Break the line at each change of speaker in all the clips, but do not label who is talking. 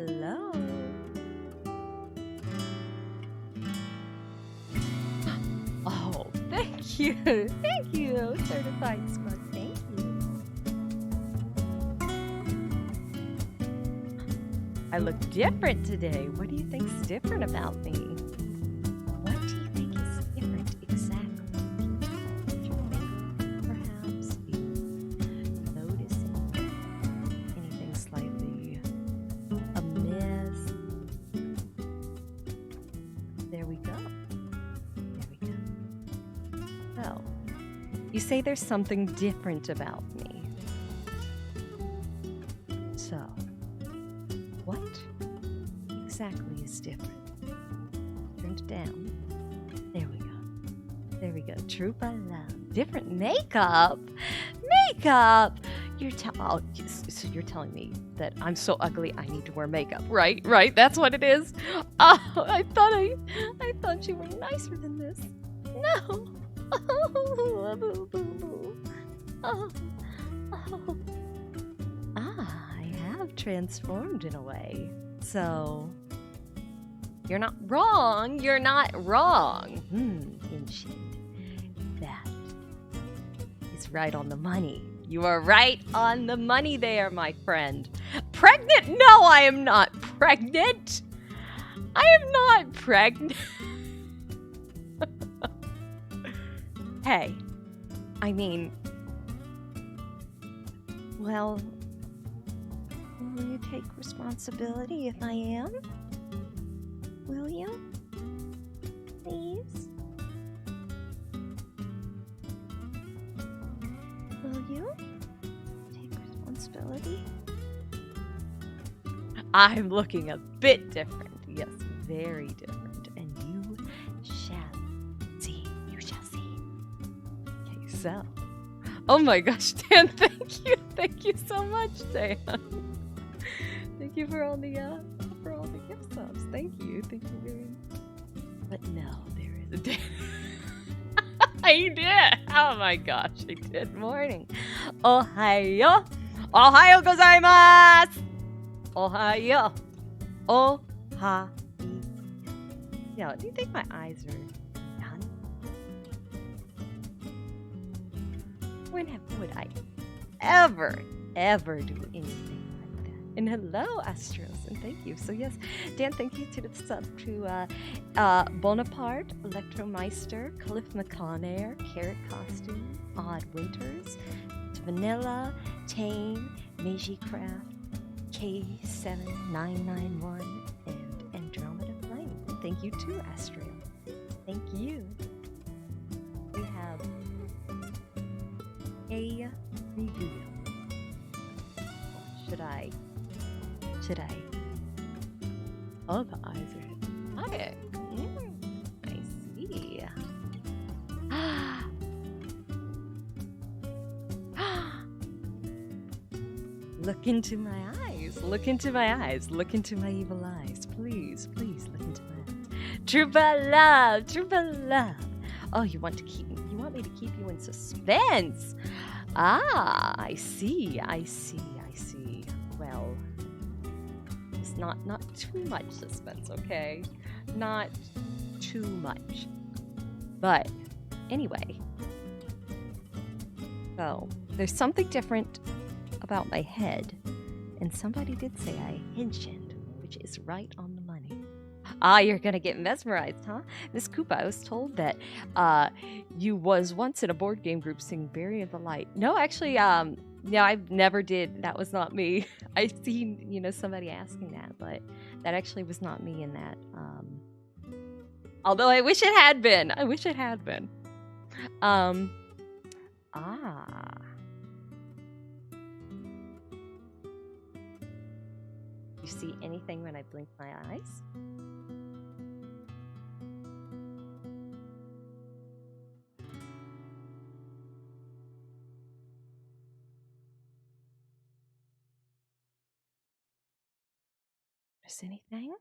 hello. Oh, thank you. Thank you. Certified smart. Thank you. I look different today. What do you think's different about me? What do you think is different exactly? Your makeup, perhaps? You noticing anything slightly amiss? There we go. There we go. So, you say there's something different about me. So, what exactly is different? Turned it down. There we go. There we go. True by love. Different makeup. Makeup. So you're telling me that I'm so ugly I need to wear makeup, right? Right. That's what it is. Oh, I thought you were nicer than this. No. Oh, boo, boo, boo. Oh. Oh. I have transformed in a way. So, you're not wrong. You're not wrong. Hensin. That is right on the money. You are right on the money there, my friend. Pregnant? No, I am not pregnant. I am not pregnant. Hey, I mean, well, will you take responsibility if I am? Will you? Please? Will you take responsibility? I'm looking a bit different. Yes, very different. And you shall see. You shall see. Okay, so. Oh my gosh, Dan, thank you. Thank you so much, Dan. Thank you for all the gift subs. Thank you very much. But no, there is a Dan. I did. Oh my gosh, I did. Morning. Ohayo. Ohayo gozaimasu. Ohayo. Ohayo. Yo, do you think my eyes are done? When would I ever do anything like that? And hello, Astros, and thank you. So yes, Dan, thank you to the sub to Bonaparte, Electromeister, Cliff McConair, Carrot Costume, Odd Winters, to Vanilla, Tame, Meiji Craft, K7991, and Andromeda Flame. And thank you to Astro. Thank you. We have a review. Should I? Oh, the eyes are hypnotic. I see. Look into my eyes. Look into my eyes. Look into my evil eyes. Please, please look into my eyes. True by love. True by love. Oh, you want me to keep you in suspense. Ah, I see. Well, it's not too much suspense, okay? Not too much. But anyway, so there's something different about my head, and somebody did say I hensined, which is right on the money. Ah, you're gonna get mesmerized, huh? Miss Koopa, I was told that you was once in a board game group singing Barrier of the Light. No, actually, no, I never did. That was not me. I seen, somebody asking that, but that actually was not me in that. Although I wish it had been. You see anything when I blink my eyes? Notice anything?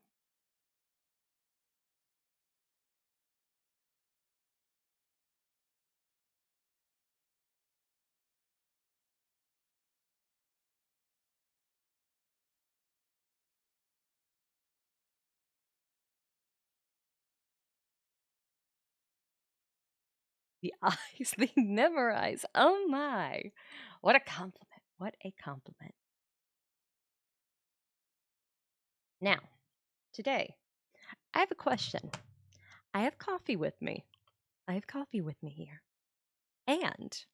The eyes, they memorize. Oh my. What a compliment. What a compliment. Now, today, I have a question. I have coffee with me. I have coffee with me here. And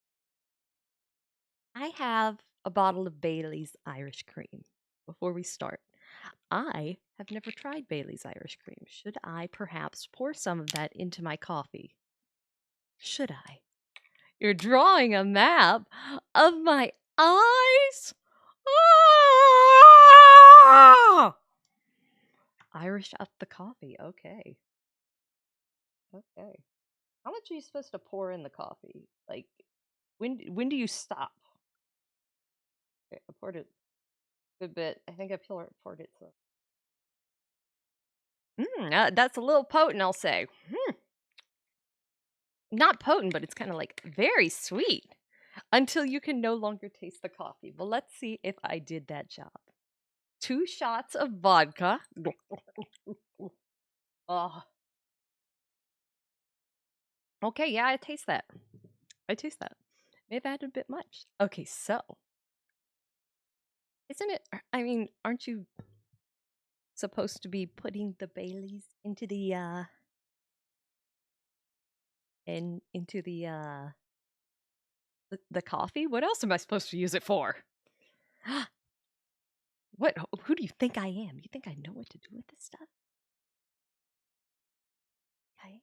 I have a bottle of Bailey's Irish Cream. Before we start, I have never tried Bailey's Irish Cream. Should I perhaps pour some of that into my coffee? Should I? You're drawing a map of my eyes? Ah! Irish up the coffee. Okay. Okay. How much are you supposed to pour in the coffee? Like, when do you stop? Okay, I poured it a good bit. I think I poured it so. That's a little potent, I'll say. Not potent, but it's kind of like very sweet until you can no longer taste the coffee. Well, let's see if I did that job. 2 shots of vodka. Oh. Okay, yeah, I taste that. Maybe I had a bit much. Okay, so. Isn't it, I mean, aren't you supposed to be putting the Baileys into the, the coffee? What else am I supposed to use it for? What? Who do you think I am? You think I know what to do with this stuff? Okay.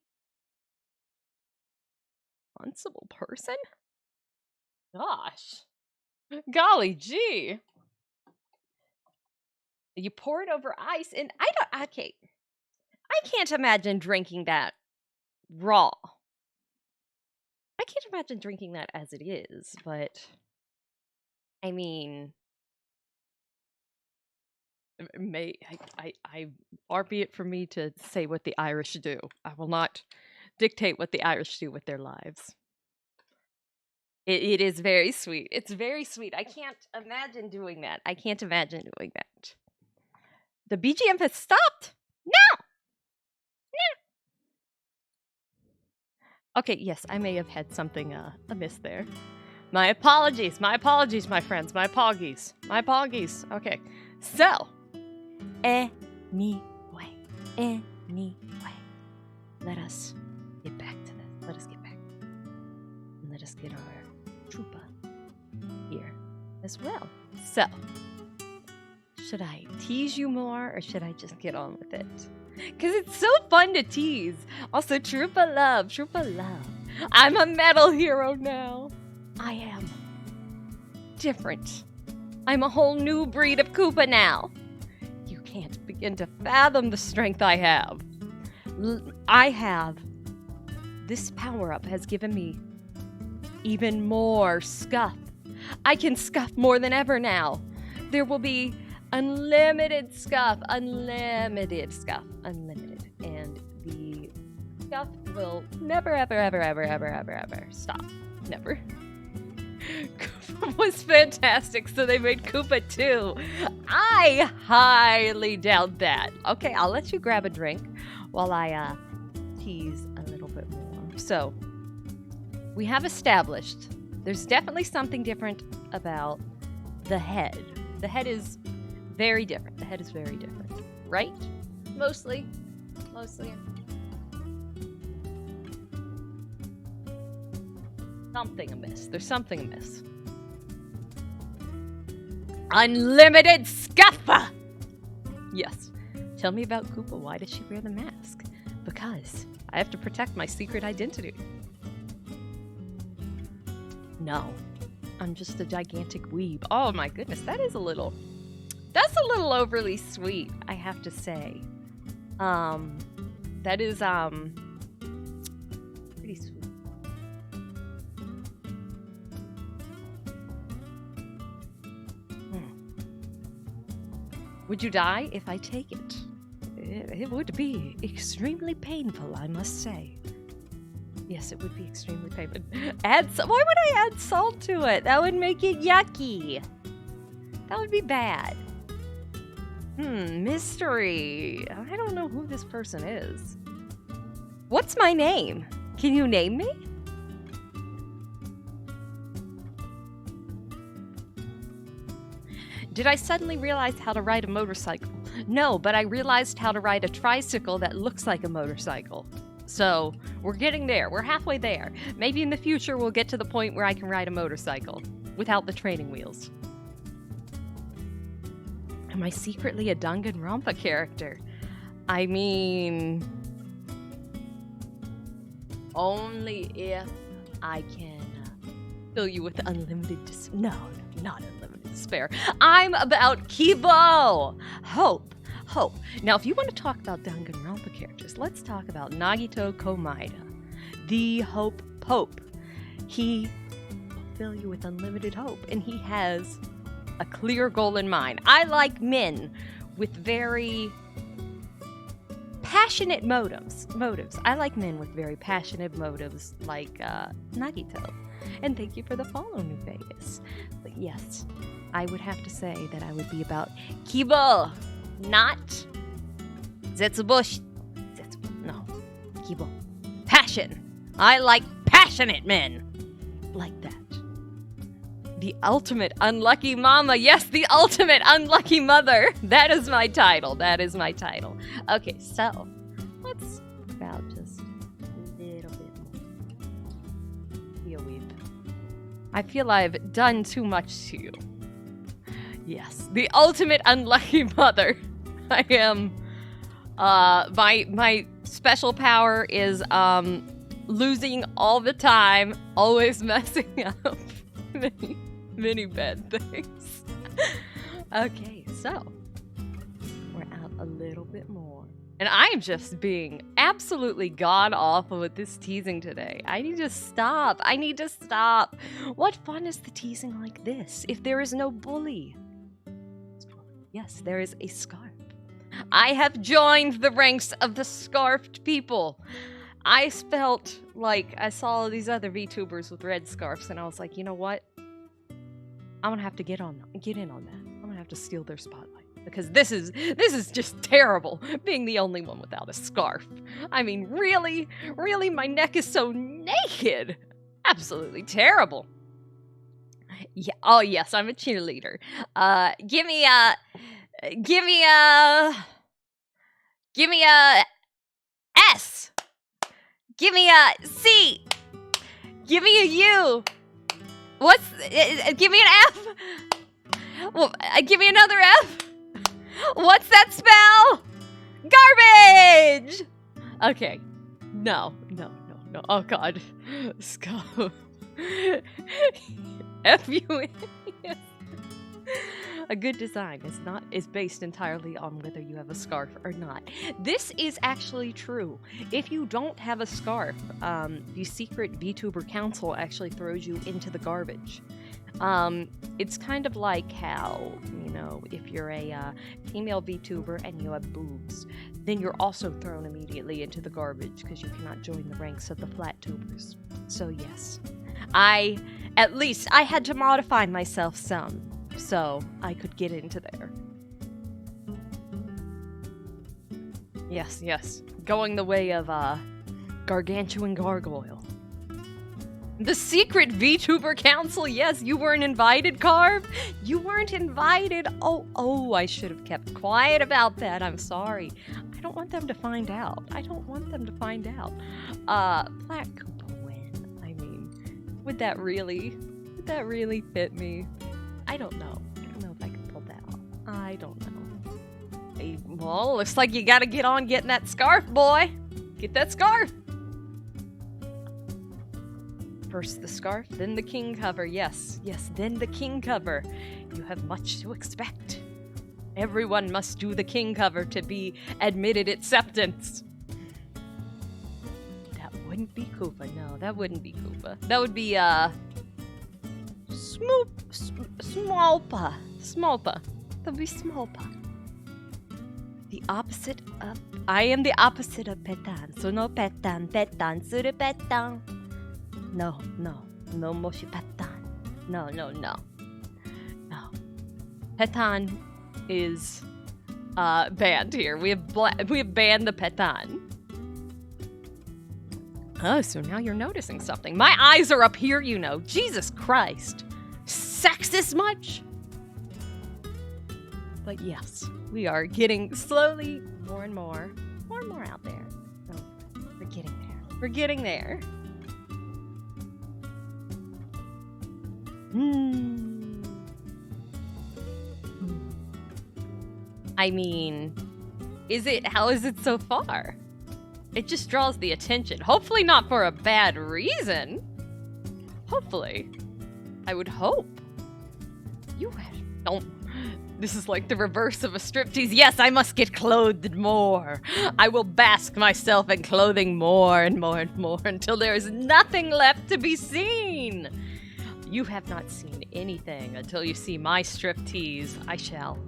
Responsible person? Gosh. Golly gee. You pour it over ice, and I can't imagine drinking that raw. I can't imagine drinking that as it is, but I mean, far be it from me to say what the Irish do. I will not dictate what the Irish do with their lives. It is very sweet. It's very sweet. I can't imagine doing that. The BGM has stopped. No! Okay, yes, I may have had something amiss there. My apologies, my friends. My apologies. Okay, so, anyway, let us get back to this. And let us get our Koopa here as well. So, should I tease you more or should I just get on with it? Because it's so fun to tease. Also, Troopa love. I'm a metal hero now. I am different. I'm a whole new breed of Koopa now. You can't begin to fathom the strength I have. This power-up has given me even more scuff. I can scuff more than ever now. There will be unlimited scuff. And the scuff will never, ever stop. Never. Koopa was fantastic, so they made Koopa 2. I highly doubt that. Okay, I'll let you grab a drink while I tease a little bit more. So, we have established there's definitely something different about the head. The head is very different. Right? Mostly. Something amiss. There's something amiss. Unlimited scuffa! Yes. Tell me about Koopa. Why does she wear the mask? Because I have to protect my secret identity. No. I'm just a gigantic weeb. Oh my goodness, that's a little overly sweet, I have to say. That is, pretty sweet. Would you die if I take it? It would be extremely painful, I must say. Yes, it would be extremely painful. Why would I add salt to it? That would make it yucky. That would be bad. Mystery. I don't know who this person is. What's my name? Can you name me? Did I suddenly realize how to ride a motorcycle? No, but I realized how to ride a tricycle that looks like a motorcycle. So, we're getting there. We're halfway there. Maybe in the future we'll get to the point where I can ride a motorcycle without the training wheels. Am I secretly a Danganronpa character? I mean, only if I can fill you with unlimited no, not unlimited despair. I'm about Kibo! Hope. Now, if you want to talk about Danganronpa characters, let's talk about Nagito Komaeda, the Hope Pope. He will fill you with unlimited hope, and he has a clear goal in mind. I like men with very passionate motives. I like men with very passionate motives, like Nagito. And thank you for the follow, New Vegas. But yes, I would have to say that I would be about Kibo, not Zetsuboshi. No, Kibo. Passion. I like passionate men. Like that. The ultimate unlucky mama. Yes, the ultimate unlucky mother. That is my title. Okay, so let's about just a little bit more. I feel I've done too much to you. Yes, the ultimate unlucky mother. I am. My special power is losing all the time, always messing up many bad things. Okay, so we're out a little bit more. And I am just being absolutely god-awful with this teasing today. I need to stop. What fun is the teasing like this if there is no bully? Yes, there is a scarf. I have joined the ranks of the scarfed people. I felt like I saw these other VTubers with red scarves, and I was like, you know what? I'm gonna have to get in on that. I'm gonna have to steal their spotlight. Because this is just terrible, being the only one without a scarf. I mean, really, my neck is so naked. Absolutely terrible. Yeah. Oh yes, I'm a cheerleader. Give me a S. Give me a C. Give me a U. Give me an F. Well, give me another F. What's that spell? Garbage! Okay. No. Oh, God. Scope. F-U-N. Yes. A good design is based entirely on whether you have a scarf or not. This is actually true. If you don't have a scarf, the secret VTuber council actually throws you into the garbage. It's kind of like how, if you're a female VTuber and you have boobs, then you're also thrown immediately into the garbage because you cannot join the ranks of the flat tubers. So yes, I had to modify myself some so I could get into there. Yes, going the way of Gargantuan Gargoyle. The secret VTuber council, yes, you weren't invited, Carve? You weren't invited? Oh, I should have kept quiet about that, I'm sorry. I don't want them to find out. Black Koopa win. I mean, would that really fit me? I don't know if I can pull that off. I don't know. Well, looks like you gotta get on getting that scarf, boy. Get that scarf. First the scarf, then the king cover. Yes, then the king cover. You have much to expect. Everyone must do the king cover to be admitted acceptance. That wouldn't be Koopa. No, that wouldn't be Koopa. That would be, Smolpa. That'd be Smolpa. The opposite of... I am the opposite of Petan. So no Petan, suru Petan. No, Moshi Petan. No. Petan is banned here. We have banned the Petan. Oh, so now you're noticing something. My eyes are up here, Jesus Christ. Sexist much? But yes, we are getting slowly more and more out there. Oh, we're getting there. We're getting there. I mean, how is it so far? It just draws the attention. Hopefully not for a bad reason. Hopefully. I would hope. Don't. This is like the reverse of a striptease. Yes, I must get clothed more. I will bask myself in clothing more and more and more until there is nothing left to be seen. You have not seen anything until you see my striptease. I shall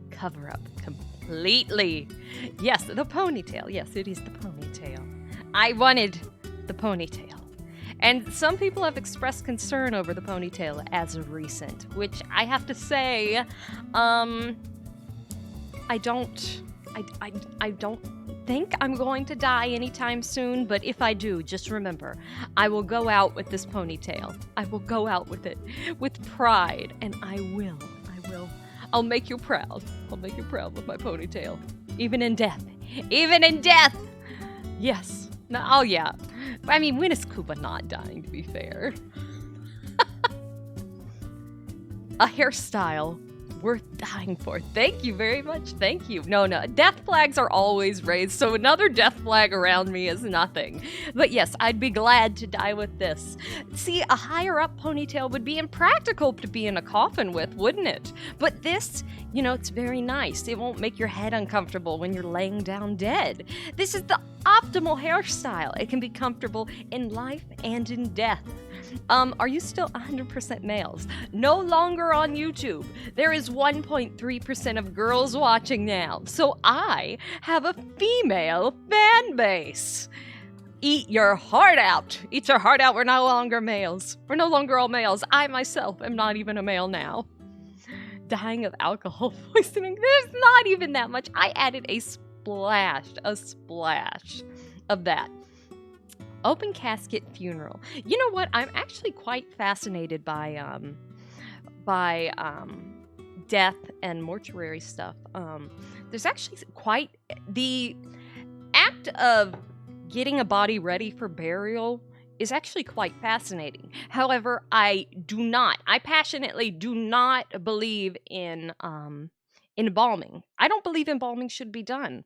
cover up completely. Yes, the ponytail. Yes, it is the ponytail. I wanted the ponytail. And some people have expressed concern over the ponytail as of recent, which I have to say, I don't think I'm going to die anytime soon, but if I do, just remember, I will go out with this ponytail. I will go out with it with pride, and I will. I'll make you proud. I'll make you proud with my ponytail. Even in death. Even in death! Yes. No, oh, yeah. I mean, when is Koopa not dying, to be fair? A hairstyle worth dying for. Thank you very much. Thank you. No. Death flags are always raised, so another death flag around me is nothing. But yes, I'd be glad to die with this. See, a higher up ponytail would be impractical to be in a coffin with, wouldn't it? But this, it's very nice. It won't make your head uncomfortable when you're laying down dead. This is the optimal hairstyle. It can be comfortable in life and in death. Are you still 100% males? No longer on YouTube. There is 1.3% of girls watching now. So I have a female fan base. Eat your heart out. Eat your heart out. We're no longer males. We're no longer all males. I myself am not even a male now. Dying of alcohol poisoning. There's not even that much. I added a splash of that. Open casket funeral. You know what? I'm actually quite fascinated by death and mortuary stuff. There's actually quite the act of getting a body ready for burial is actually quite fascinating. However, I passionately do not believe in embalming. I don't believe embalming should be done.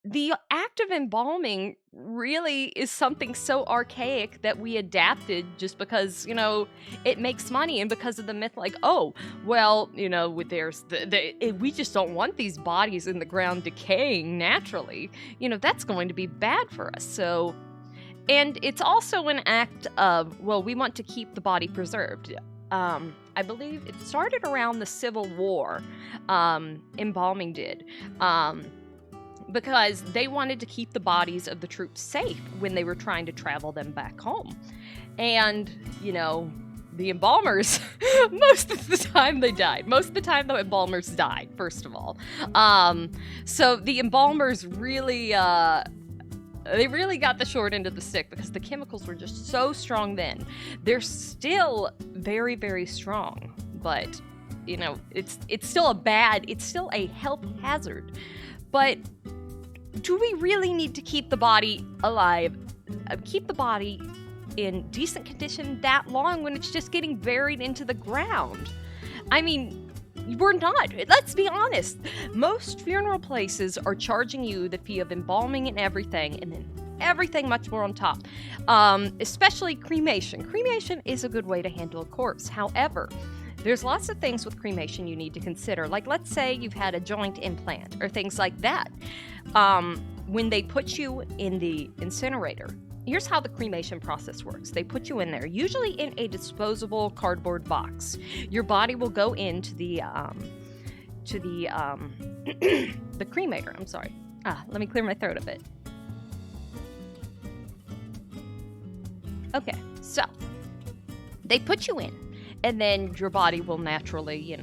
The act of embalming really is something so archaic that we adapted just because, it makes money, and because of the myth like, oh, well, there's we just don't want these bodies in the ground decaying naturally. That's going to be bad for us. So, and it's also an act of, well, we want to keep the body preserved. I believe it started around the Civil War, embalming did, because they wanted to keep the bodies of the troops safe when they were trying to travel them back home. And, the embalmers, most of the time they died. Most of the time the embalmers died, first of all. So the embalmers really... they really got the short end of the stick because the chemicals were just so strong then. They're still very, very strong, but, it's still a health hazard. But do we really need to keep the body alive, keep the body in decent condition that long when it's just getting buried into the ground? I mean, we're not. Let's be honest. Most funeral places are charging you the fee of embalming and everything, and then everything much more on top. Especially cremation. Cremation is a good way to handle a corpse. However, there's lots of things with cremation you need to consider. Like, let's say you've had a joint implant or things like that. When they put you in the incinerator, here's how the cremation process works. They put you in there, usually in a disposable cardboard box. Your body will go into the the cremator. I'm sorry. Let me clear my throat a bit. Okay, so they put you in, and then your body will naturally,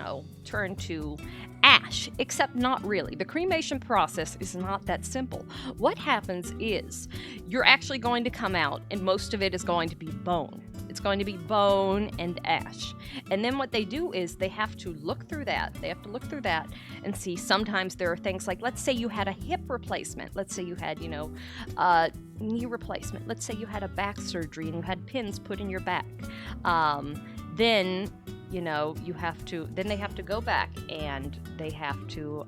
turn to ash, except not really. The cremation process is not that simple. What happens is you're actually going to come out, and most of it is going to be bone. it's going to be bone and ash. And then what they do is they have to look through that. They have to look through that and see. Sometimes there are things like, let's say you had a hip replacement. Let's say you had, knee replacement. Let's say you had a back surgery and you had pins put in your back. Then they have to go back and they have to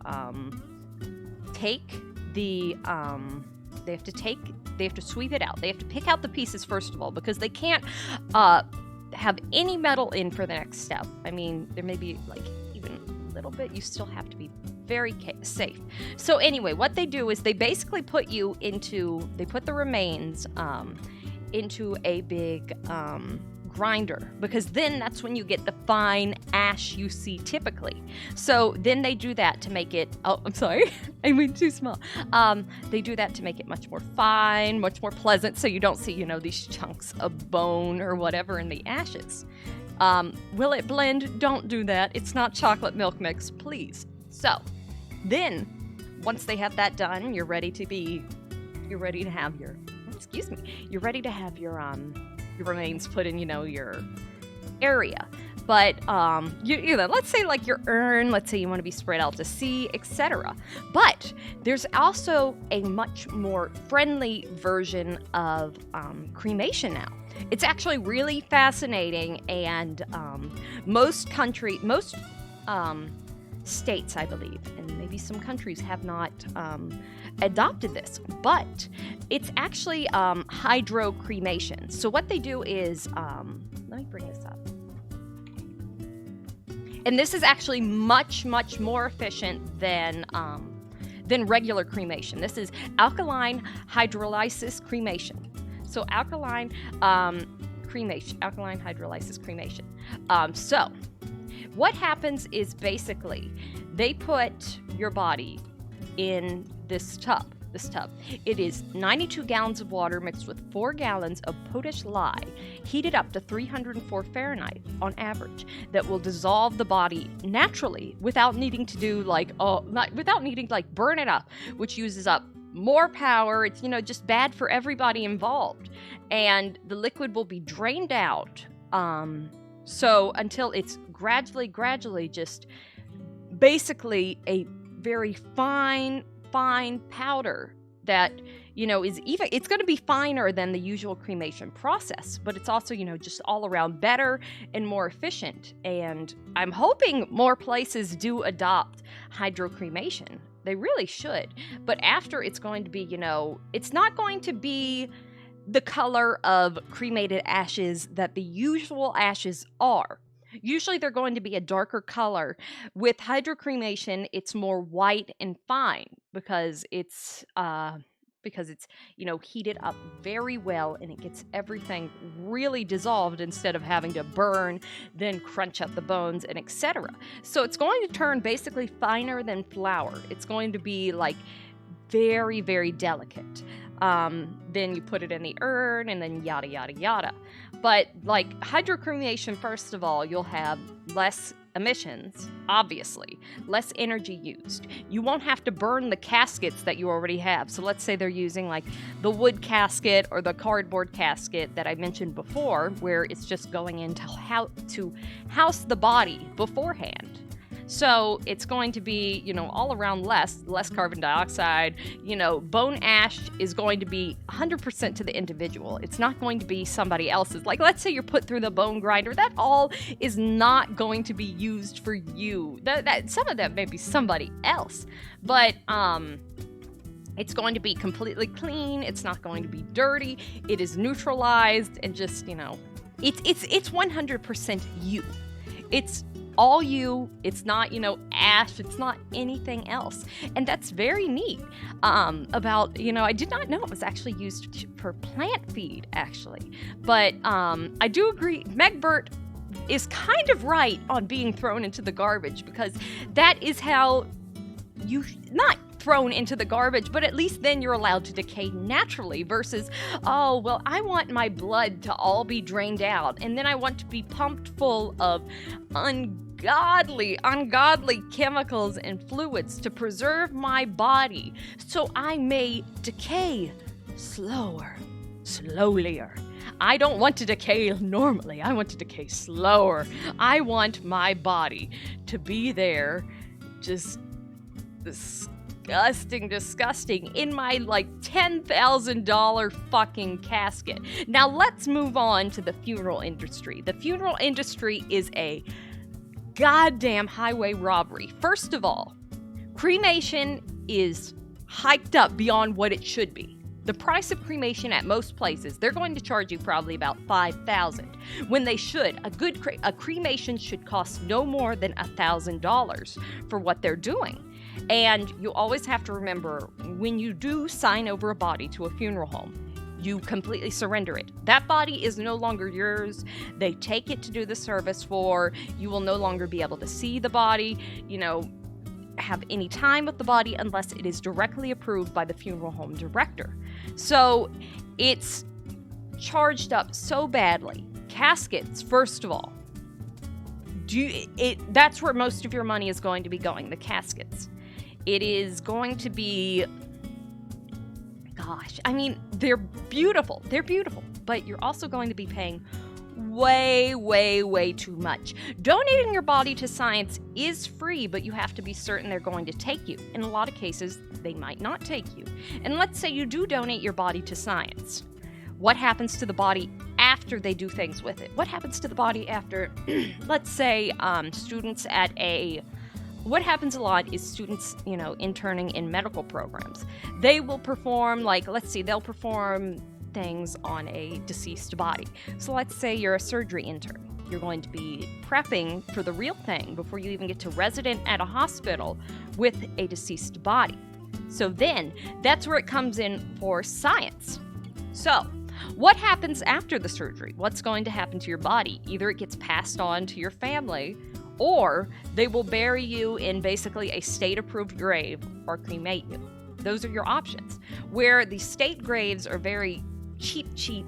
they have to sweep it out. They have to pick out the pieces first of all, because they can't have any metal in for the next step. I mean, there may be like even a little bit. You still have to be very safe. So anyway, what they do is they basically put the remains into a big grinder, because then that's when you get the fine ash you see typically. So then they do that to make it, oh, I'm sorry, I went too small. They do that to make it much more fine, much more pleasant, so you don't see, these chunks of bone or whatever in the ashes. Will it blend? Don't do that. It's not chocolate milk mix, please. So then, once they have that done, you're ready to have your remains put in, your area. But, let's say like your urn, let's say you want to be spread out to sea, etc. But there's also a much more friendly version of cremation now. It's actually really fascinating, and most states, I believe, and maybe some countries have not adopted this, but it's actually hydrocremation. So what they do is, let me bring this up. And this is actually much, much more efficient than regular cremation. This is alkaline hydrolysis cremation. So alkaline hydrolysis cremation. So what happens is basically they put your body in this tub. It is 92 gallons of water mixed with 4 gallons of potash lye, heated up to 304 Fahrenheit on average, that will dissolve the body naturally without needing to burn it up, which uses up more power. It's, just bad for everybody involved. And the liquid will be drained out. So until it's gradually just basically a very fine powder that, it's going to be finer than the usual cremation process, but it's also, just all around better and more efficient. And I'm hoping more places do adopt hydrocremation. They really should. But after, it's going to be, it's not going to be the color of cremated ashes that the usual ashes are. Usually they're going to be a darker color. With hydrocremation, it's more white and fine because it's heated up very well, and it gets everything really dissolved instead of having to burn, then crunch up the bones, and etc. So it's going to turn basically finer than flour. It's going to be like very, very delicate. Then you put it in the urn, and then yada, yada, yada. But like hydrocremation, first of all, you'll have less emissions, obviously, less energy used. You won't have to burn the caskets that you already have. So let's say they're using like the wood casket or the cardboard casket that I mentioned before, where it's just going in to house the body beforehand. So it's going to be, all around less carbon dioxide. Bone ash is going to be 100% to the individual. It's not going to be somebody else's. Like, let's say you're put through the bone grinder. That all is not going to be used for you. That some of that may be somebody else. But it's going to be completely clean. It's not going to be dirty. It is neutralized, and just, it's 100% you. It's all you. It's not, ash. It's not anything else. And that's very neat. About, I did not know it was actually used for plant feed, actually. But I do agree, Megbert is kind of right on being thrown into the garbage, because that is how you, not thrown into the garbage, but at least then you're allowed to decay naturally, versus, oh, well, I want my blood to all be drained out, and then I want to be pumped full of ungodly chemicals and fluids to preserve my body so I may decay slowlier.
I don't want to decay normally. I want to decay slower. I want my body to be there, just disgusting, in my like $10,000 fucking casket. Now let's move on to the funeral industry. The funeral industry is a goddamn highway robbery. First of all, cremation is hiked up beyond what it should be. The price of cremation at most places, they're going to charge you probably about $5,000, when they should. A cremation should cost no more than $1,000 for what they're doing. And you always have to remember, when you do sign over a body to a funeral home, you completely surrender it. That body is no longer yours. They take it to do the service for. You will no longer be able to see the body, have any time with the body unless it is directly approved by the funeral home director. So it's charged up so badly. Caskets, first of all, that's where most of your money is going to be going, the caskets. It is going to be, they're beautiful. They're beautiful, but you're also going to be paying way, way, way too much. Donating your body to science is free, but you have to be certain they're going to take you. In a lot of cases, they might not take you. And let's say you do donate your body to science. What happens to the body after they do things with it? What happens to the body after, let's say, students at what happens a lot is students, interning in medical programs. They will perform, they'll perform things on a deceased body. So let's say you're a surgery intern. You're going to be prepping for the real thing before you even get to resident at a hospital with a deceased body. So then, that's where it comes in for science. So, what happens after the surgery? What's going to happen to your body? Either it gets passed on to your family, or they will bury you in basically a state-approved grave or cremate you. Those are your options. Where the state graves are very cheap.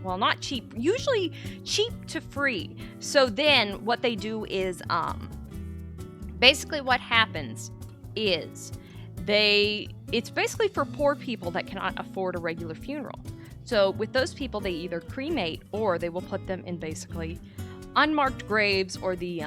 Well, not cheap. Usually cheap to free. So then what they do is, basically what happens is it's basically for poor people that cannot afford a regular funeral. So with those people, they either cremate or they will put them in basically unmarked graves, or the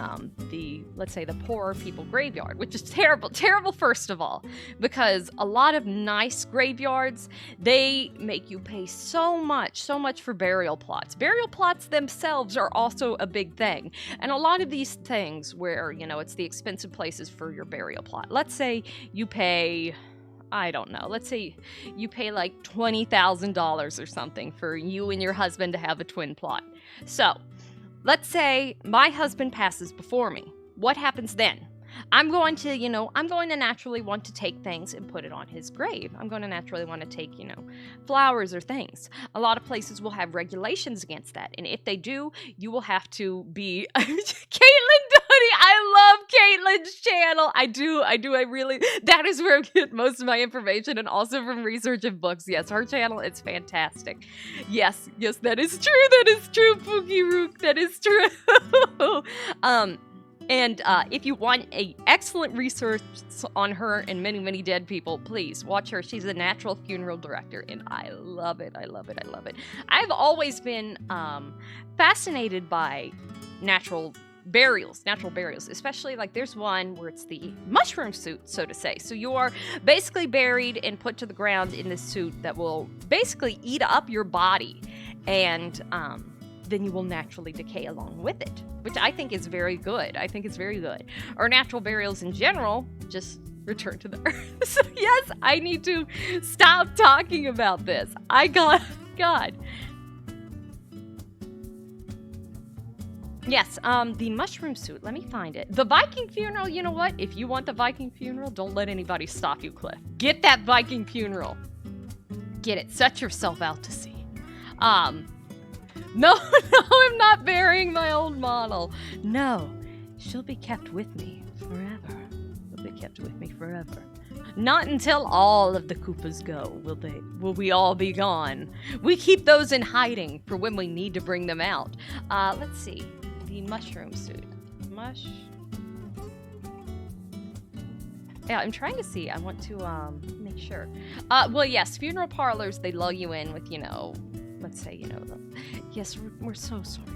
let's say the poorer people graveyard, which is terrible first of all, because a lot of nice graveyards, they make you pay so much for burial plots. Burial plots themselves are also a big thing, and a lot of these things where it's the expensive places for your burial plot. Let's say you pay, I don't know, let's say you pay like $20,000 or something for you and your husband to have a twin plot. So let's say my husband passes before me. What happens then? I'm going to naturally want to take things and put it on his grave. I'm going to naturally want to take, flowers or things. A lot of places will have regulations against that. And if they do, you will have to be Caitlin Doty. I love Caitlin's channel. I do. I really, that is where I get most of my information, and also from research and books. Yes, her channel is fantastic. Yes, that is true. That is true, Pookie Rook. That is true. And if you want a excellent research on her and many, many dead people, please watch her. She's a natural funeral director, and I love it. I've always been fascinated by natural burials, especially like there's one where it's the mushroom suit, so to say. So you are basically buried and put to the ground in this suit that will basically eat up your body, and then you will naturally decay along with it, which I think is very good. Or natural burials in general, just return to the earth. So yes, I need to stop talking about this. God. Yes, the mushroom suit, let me find it. The Viking funeral, you know what? If you want the Viking funeral, don't let anybody stop you, Cliff. Get that Viking funeral. Get it. Set yourself out to sea. No, I'm not burying my old model. No, she'll be kept with me forever. Not until all of the Koopas go will we all be gone. We keep those in hiding for when we need to bring them out. Let's see. The mushroom suit. Yeah, I'm trying to see. I want to make sure. Well, yes, funeral parlors, they lug you in with, let's say, yes, we're so sorry.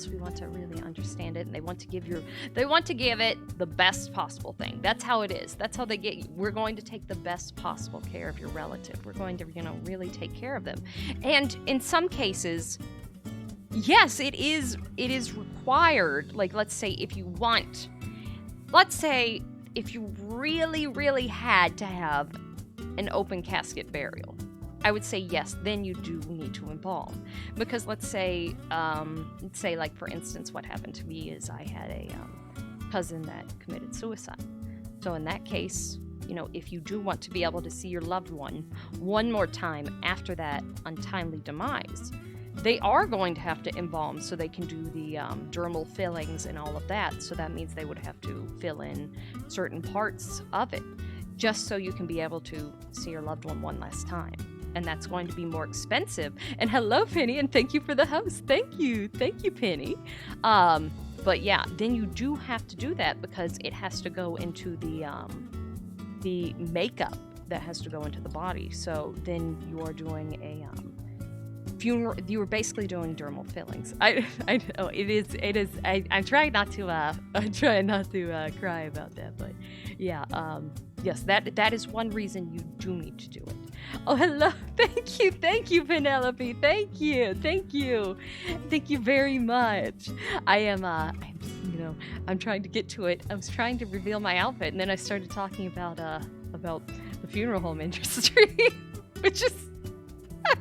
We want to really understand it, and they want to give it the best possible thing. That's how it is. That's how they get you. We're going to take the best possible care of your relative. We're going to, really take care of them. And in some cases, yes, it is required. Like, let's say if you really, really had to have an open casket burial, I would say yes, then you do need to embalm. Because let's say like for instance, what happened to me is I had a cousin that committed suicide. So in that case, if you do want to be able to see your loved one more time after that untimely demise, they are going to have to embalm so they can do the dermal fillings and all of that. So that means they would have to fill in certain parts of it just so you can be able to see your loved one last time. And that's going to be more expensive. And hello, Penny, and thank you for the host. Thank you, Penny. But yeah, then you do have to do that because it has to go into the makeup that has to go into the body. So then you are doing a funeral. You were basically doing dermal fillings. I know it is. I'm trying not to cry about that, but yeah. Yes, that is one reason you do need to do it. Oh, hello. Thank you, Penelope. Thank you very much. I'm trying to get to it. I was trying to reveal my outfit, and then I started talking about the funeral home industry, which is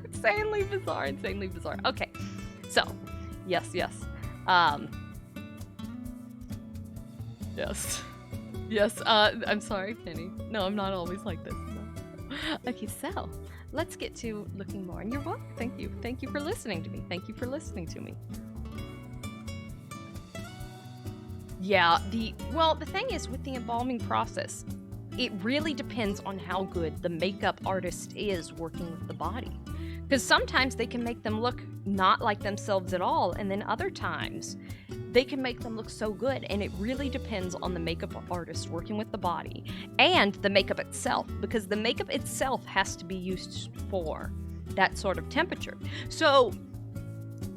insanely bizarre. Okay, so yes. Yes, I'm sorry, Penny. No, I'm not always like this. No. Okay, so let's get to looking more. And you're welcome. Thank you. Thank you for listening to me. Yeah, the thing is with the embalming process, it really depends on how good the makeup artist is working with the body. Because sometimes they can make them look not like themselves at all, and then other times they can make them look so good, and it really depends on the makeup artist working with the body and the makeup itself, because the makeup itself has to be used for that sort of temperature. So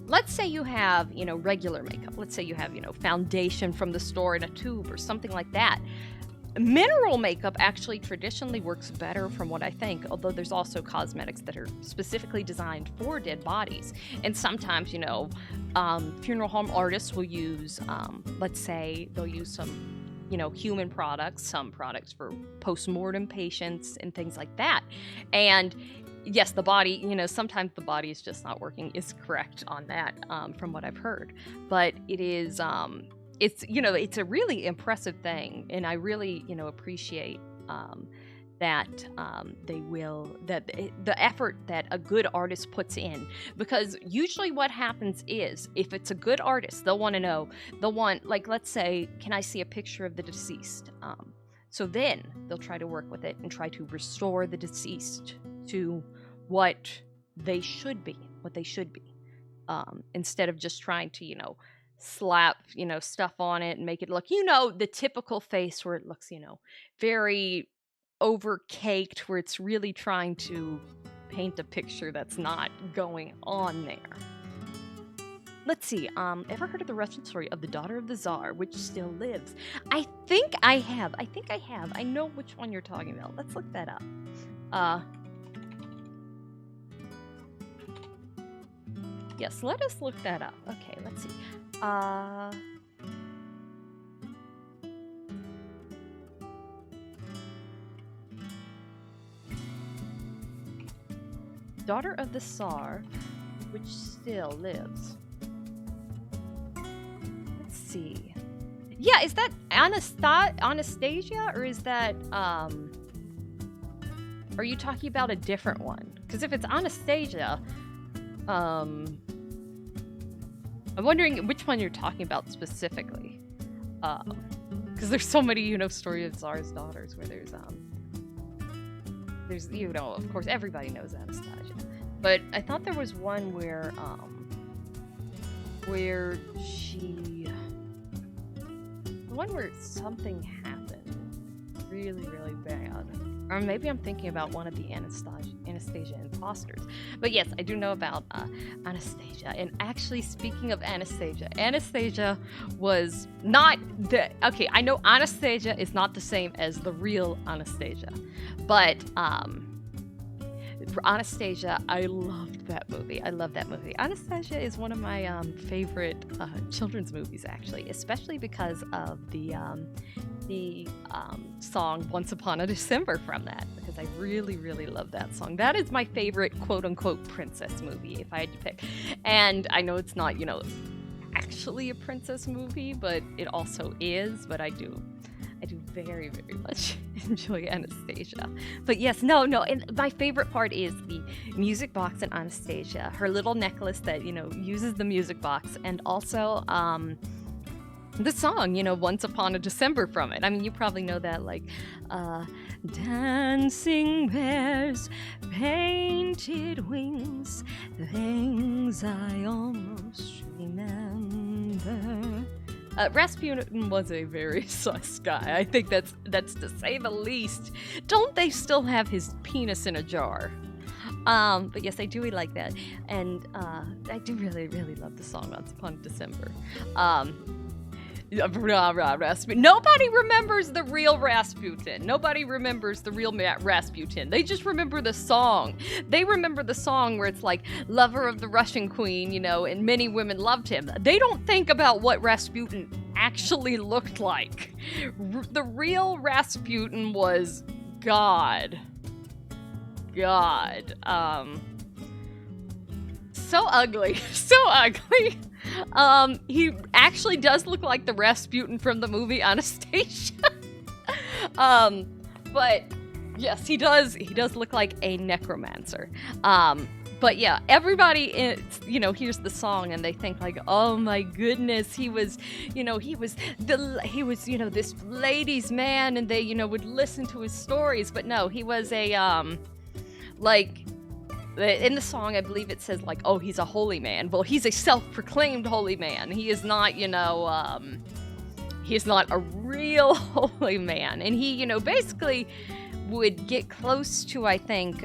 let's say you have, regular makeup. Let's say you have, foundation from the store in a tube or something like that. Mineral makeup actually traditionally works better from what I think, although there's also cosmetics that are specifically designed for dead bodies. And sometimes, funeral home artists will use, let's say they'll use some, human products, some products for post-mortem patients and things like that. And yes, the body, sometimes the body is just not working, is correct on that, from what I've heard. But it is, it's a really impressive thing, and I really, appreciate that the effort that a good artist puts in, because usually what happens is if it's a good artist, they'll want, like, let's say, can I see a picture of the deceased? So then they'll try to work with it and try to restore the deceased to what they should be, instead of just trying to, slap, stuff on it and make it look, the typical face where it looks, very overcaked, where it's really trying to paint a picture that's not going on there. Let's see, ever heard of the Russian story of the daughter of the Tsar, which still lives? I think I have. I know which one you're talking about. Let's look that up. Yes, let us look that up. Okay, let's see. Daughter of the Tsar, which still lives. Let's see. Yeah, is that Anastasia, or is that, are you talking about a different one? Because if it's Anastasia, I'm wondering which one you're talking about specifically. Because there's so many, story of Tsar's daughters where there's, of course, everybody knows Anastasia. But I thought there was one where something happened. really, really bad. Or maybe I'm thinking about one of the Anastasia imposters. But yes, I do know about Anastasia. And actually, speaking of Anastasia, Anastasia was not the... Okay, I know Anastasia is not the same as the real Anastasia. But Anastasia, I loved that movie. I love that movie. Anastasia is one of my favorite children's movies, actually, especially because of the song Once Upon a December from that, because I really, really love that song. That is my favorite quote-unquote princess movie, if I had to pick. And I know it's not, actually a princess movie, but it also is, but I do very, very much enjoy Anastasia. But yes, no, and my favorite part is the music box in Anastasia, her little necklace that, uses the music box, and also, the song, Once Upon a December from it. I mean, you probably know that, like, dancing bears, painted wings, things I almost remember. Rasputin was a very sus guy. I think that's to say the least. Don't they still have his penis in a jar? But yes, I do really like that. And I do really, really love the song Once Upon a December. Rasputin. Nobody remembers the real Rasputin. Nobody remembers the real Rasputin. They just remember the song. They remember the song where it's like, lover of the Russian queen, and many women loved him. They don't think about what Rasputin actually looked like. The real Rasputin was God. So ugly. So ugly. He actually does look like the Rasputin from the movie Anastasia. But yes, he does look like a necromancer. But yeah, everybody, hears the song and they think like, oh my goodness, he was this ladies' man, and they, would listen to his stories. But no, he was a, in the song, I believe it says, like, oh, he's a holy man. Well, he's a self-proclaimed holy man. He is not, he's not a real holy man. And he, basically would get close to, I think,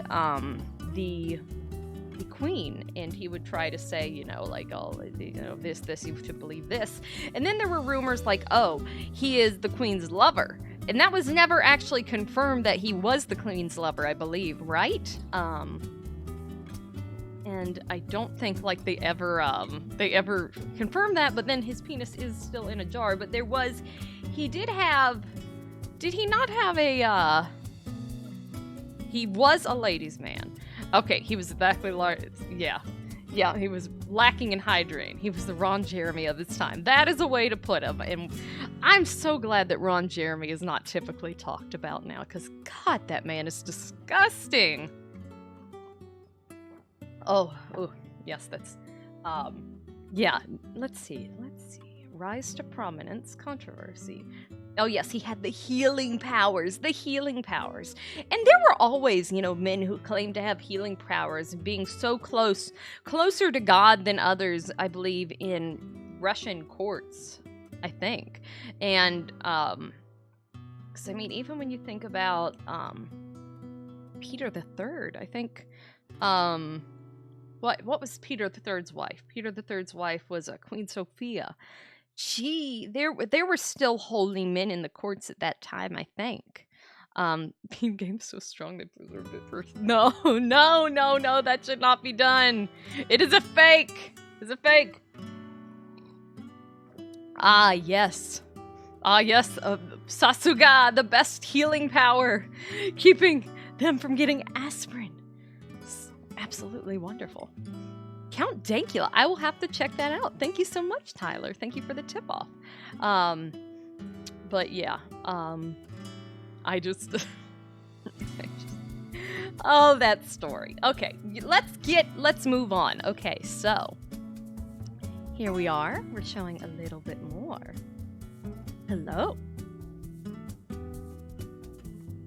the queen. And he would try to say, this, you should believe this. And then there were rumors like, oh, he is the queen's lover. And that was never actually confirmed that he was the queen's lover, I believe, right? And I don't think like they ever confirmed that, but then his penis is still in a jar. But did he not have he was a ladies' man. Okay, he was exactly yeah, he was lacking in hydrate. He was the Ron Jeremy of his time. That is a way to put him. And I'm so glad that Ron Jeremy is not typically talked about now, because God, that man is disgusting. Oh, yes, that's, yeah, let's see, rise to prominence, controversy. Oh, yes, he had the healing powers. And there were always, men who claimed to have healing powers, being so closer to God than others, I believe, in Russian courts, I think. And, because, even when you think about, Peter III, I think, what was Peter III's wife? Peter III's wife was Queen Sophia. There were still holy men in the courts at that time, I think. The game's so strong they preserved it first. No, that should not be done. It is a fake. It's a fake. Ah, yes, Sasuga, the best healing power, keeping them from getting aspirin. Absolutely wonderful. Count Dankula. I will have to check that out. Thank you so much, Tyler. Thank you for the tip-off. But yeah, I just... oh, that story. Okay, let's move on. Okay, so here we are. We're showing a little bit more. Hello.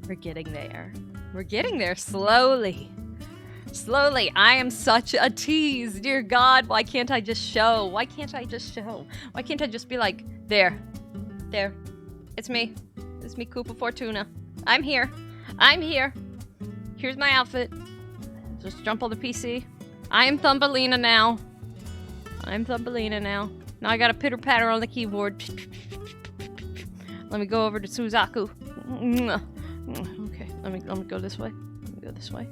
We're getting there. We're getting there slowly. I am such a tease. Dear God, why can't I just show? Why can't I just be like, there. It's me, Koopa Fortuna. I'm here. I'm here. Here's my outfit. Just jump on the PC. I am Thumbelina now. I'm Thumbelina now. Now I got a pitter patter on the keyboard. Let me go over to Suzaku. Okay, let me go this way. Let me go this way.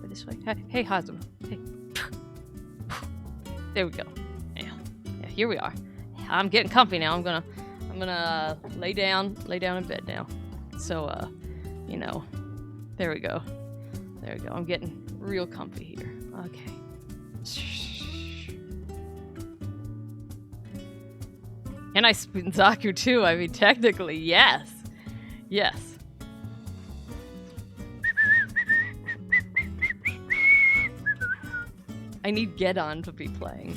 Go this way. Hey, Hazumo. Hey. There we go. Yeah, here we are. I'm getting comfy now. I'm gonna lay down in bed now. So, you know, there we go. There we go. I'm getting real comfy here. Okay. Can I spin Zaku too? I mean, technically, yes. Yes. I need Get On to be playing.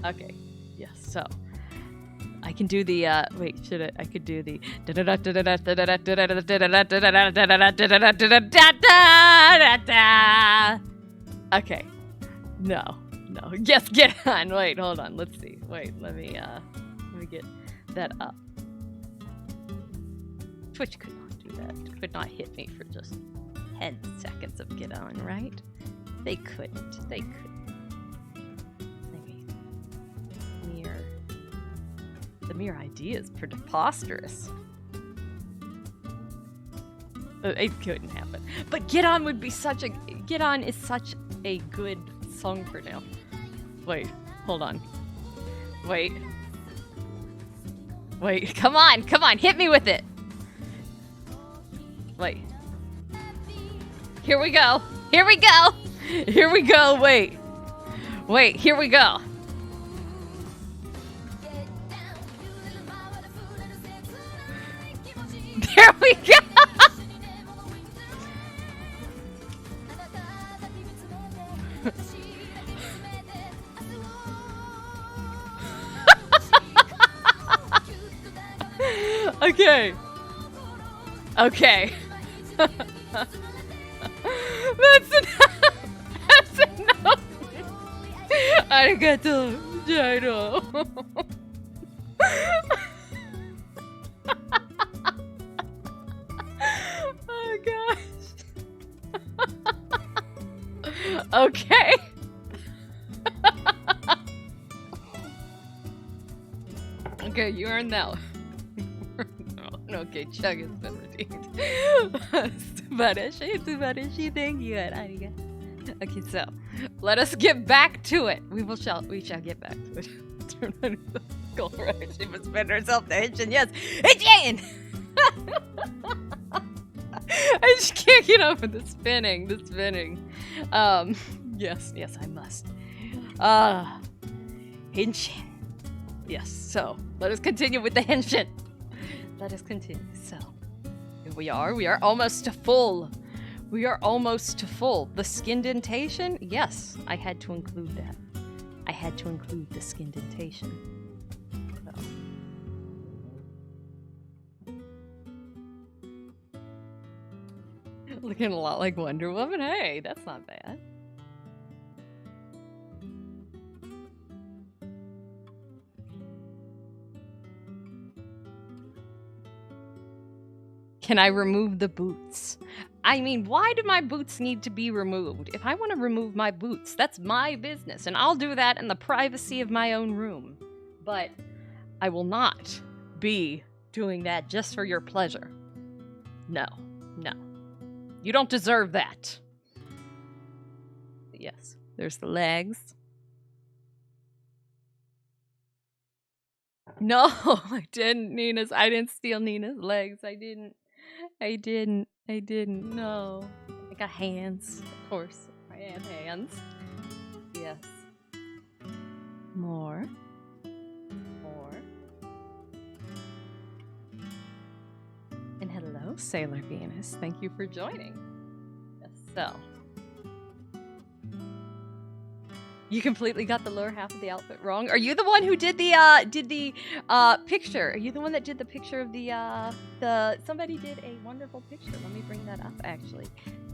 Okay. Yes, so. I can do the, wait, I could do the... Okay. No. Yes, Get On. Wait, hold on. Let's see. Wait, let me get that up. Twitch could not do that. Could not hit me for just 10 seconds of Get On, right? They couldn't. Maybe. The mere idea is preposterous. It couldn't happen. But Get On would be such a... Get On is such a good song for now. Wait, hold on. Wait, come on, hit me with it. Wait. Here we go, wait. Wait, here we go. There we go. Okay. That's enough. Arigato, Jairo. Oh gosh. Okay. Okay, you earned that one. Okay, Chug has been redeemed. Subarashi, thank you. Okay, so let us get back to it. We shall get back to it. She must spend herself to Hensin. Yes, Hensin. I just can't get over the spinning. Yes, I must. Hensin. Yes. So let us continue with the Hensin. Let us continue. So, here we are almost to full. The skin dentation? Yes, I had to include that. I had to include the skin dentation. So. Looking a lot like Wonder Woman. Hey, that's not bad. Can I remove the boots? I mean, why do my boots need to be removed? If I want to remove my boots, that's my business, and I'll do that in the privacy of my own room. But I will not be doing that just for your pleasure. No. You don't deserve that. But yes, there's the legs. No, I didn't steal Nina's legs. I didn't. No. I got hands, of course. I have hands. Yes. More. And hello, Sailor Venus. Thank you for joining. Yes, so. You completely got the lower half of the outfit wrong. Are you the one who did the picture? Are you the one that did the picture of the somebody did a wonderful picture. Let me bring that up actually.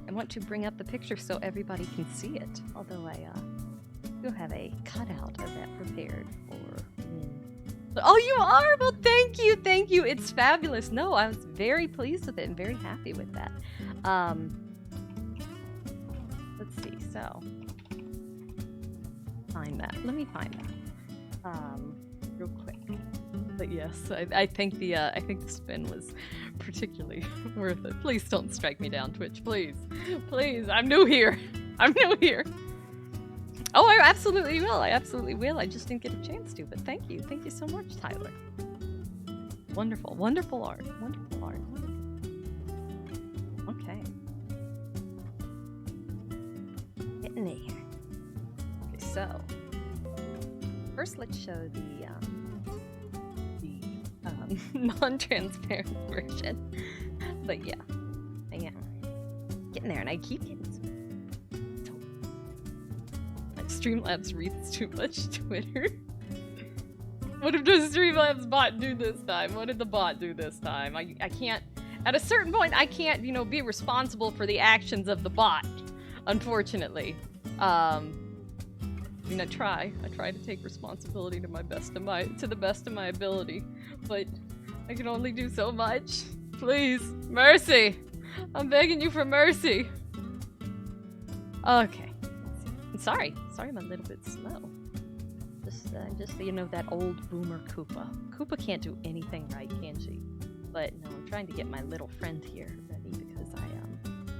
I want to bring up the picture so everybody can see it. Although I do have a cutout of that prepared for when Oh, you are? Well, thank you, thank you. It's fabulous. No, I was very pleased with it and very happy with that. Let's see. So, find that. Let me find that. Real quick. But yes, I think the spin was particularly worth it. Please don't strike me down, Twitch. Please, please. I'm new here. I'm new here. Oh, I absolutely will. I absolutely will. I just didn't get a chance to. But thank you so much, Tyler. Wonderful, wonderful art. Wonderful art. Okay. Getting there. Okay, so first let's show the non-transparent version. But yeah, I am getting there, and I keep getting Streamlabs reads too much Twitter. What did the Streamlabs bot do this time? What did the bot do this time? I can't, at a certain point, I can't, you know, be responsible for the actions of the bot, unfortunately. I mean, I try to take responsibility to the best of my ability, but I can only do so much. Please, mercy! I'm begging you for mercy. Okay. Sorry, I'm a little bit slow. Just so you know, that old boomer Koopa. Koopa can't do anything right, can she? But no, I'm trying to get my little friend here ready because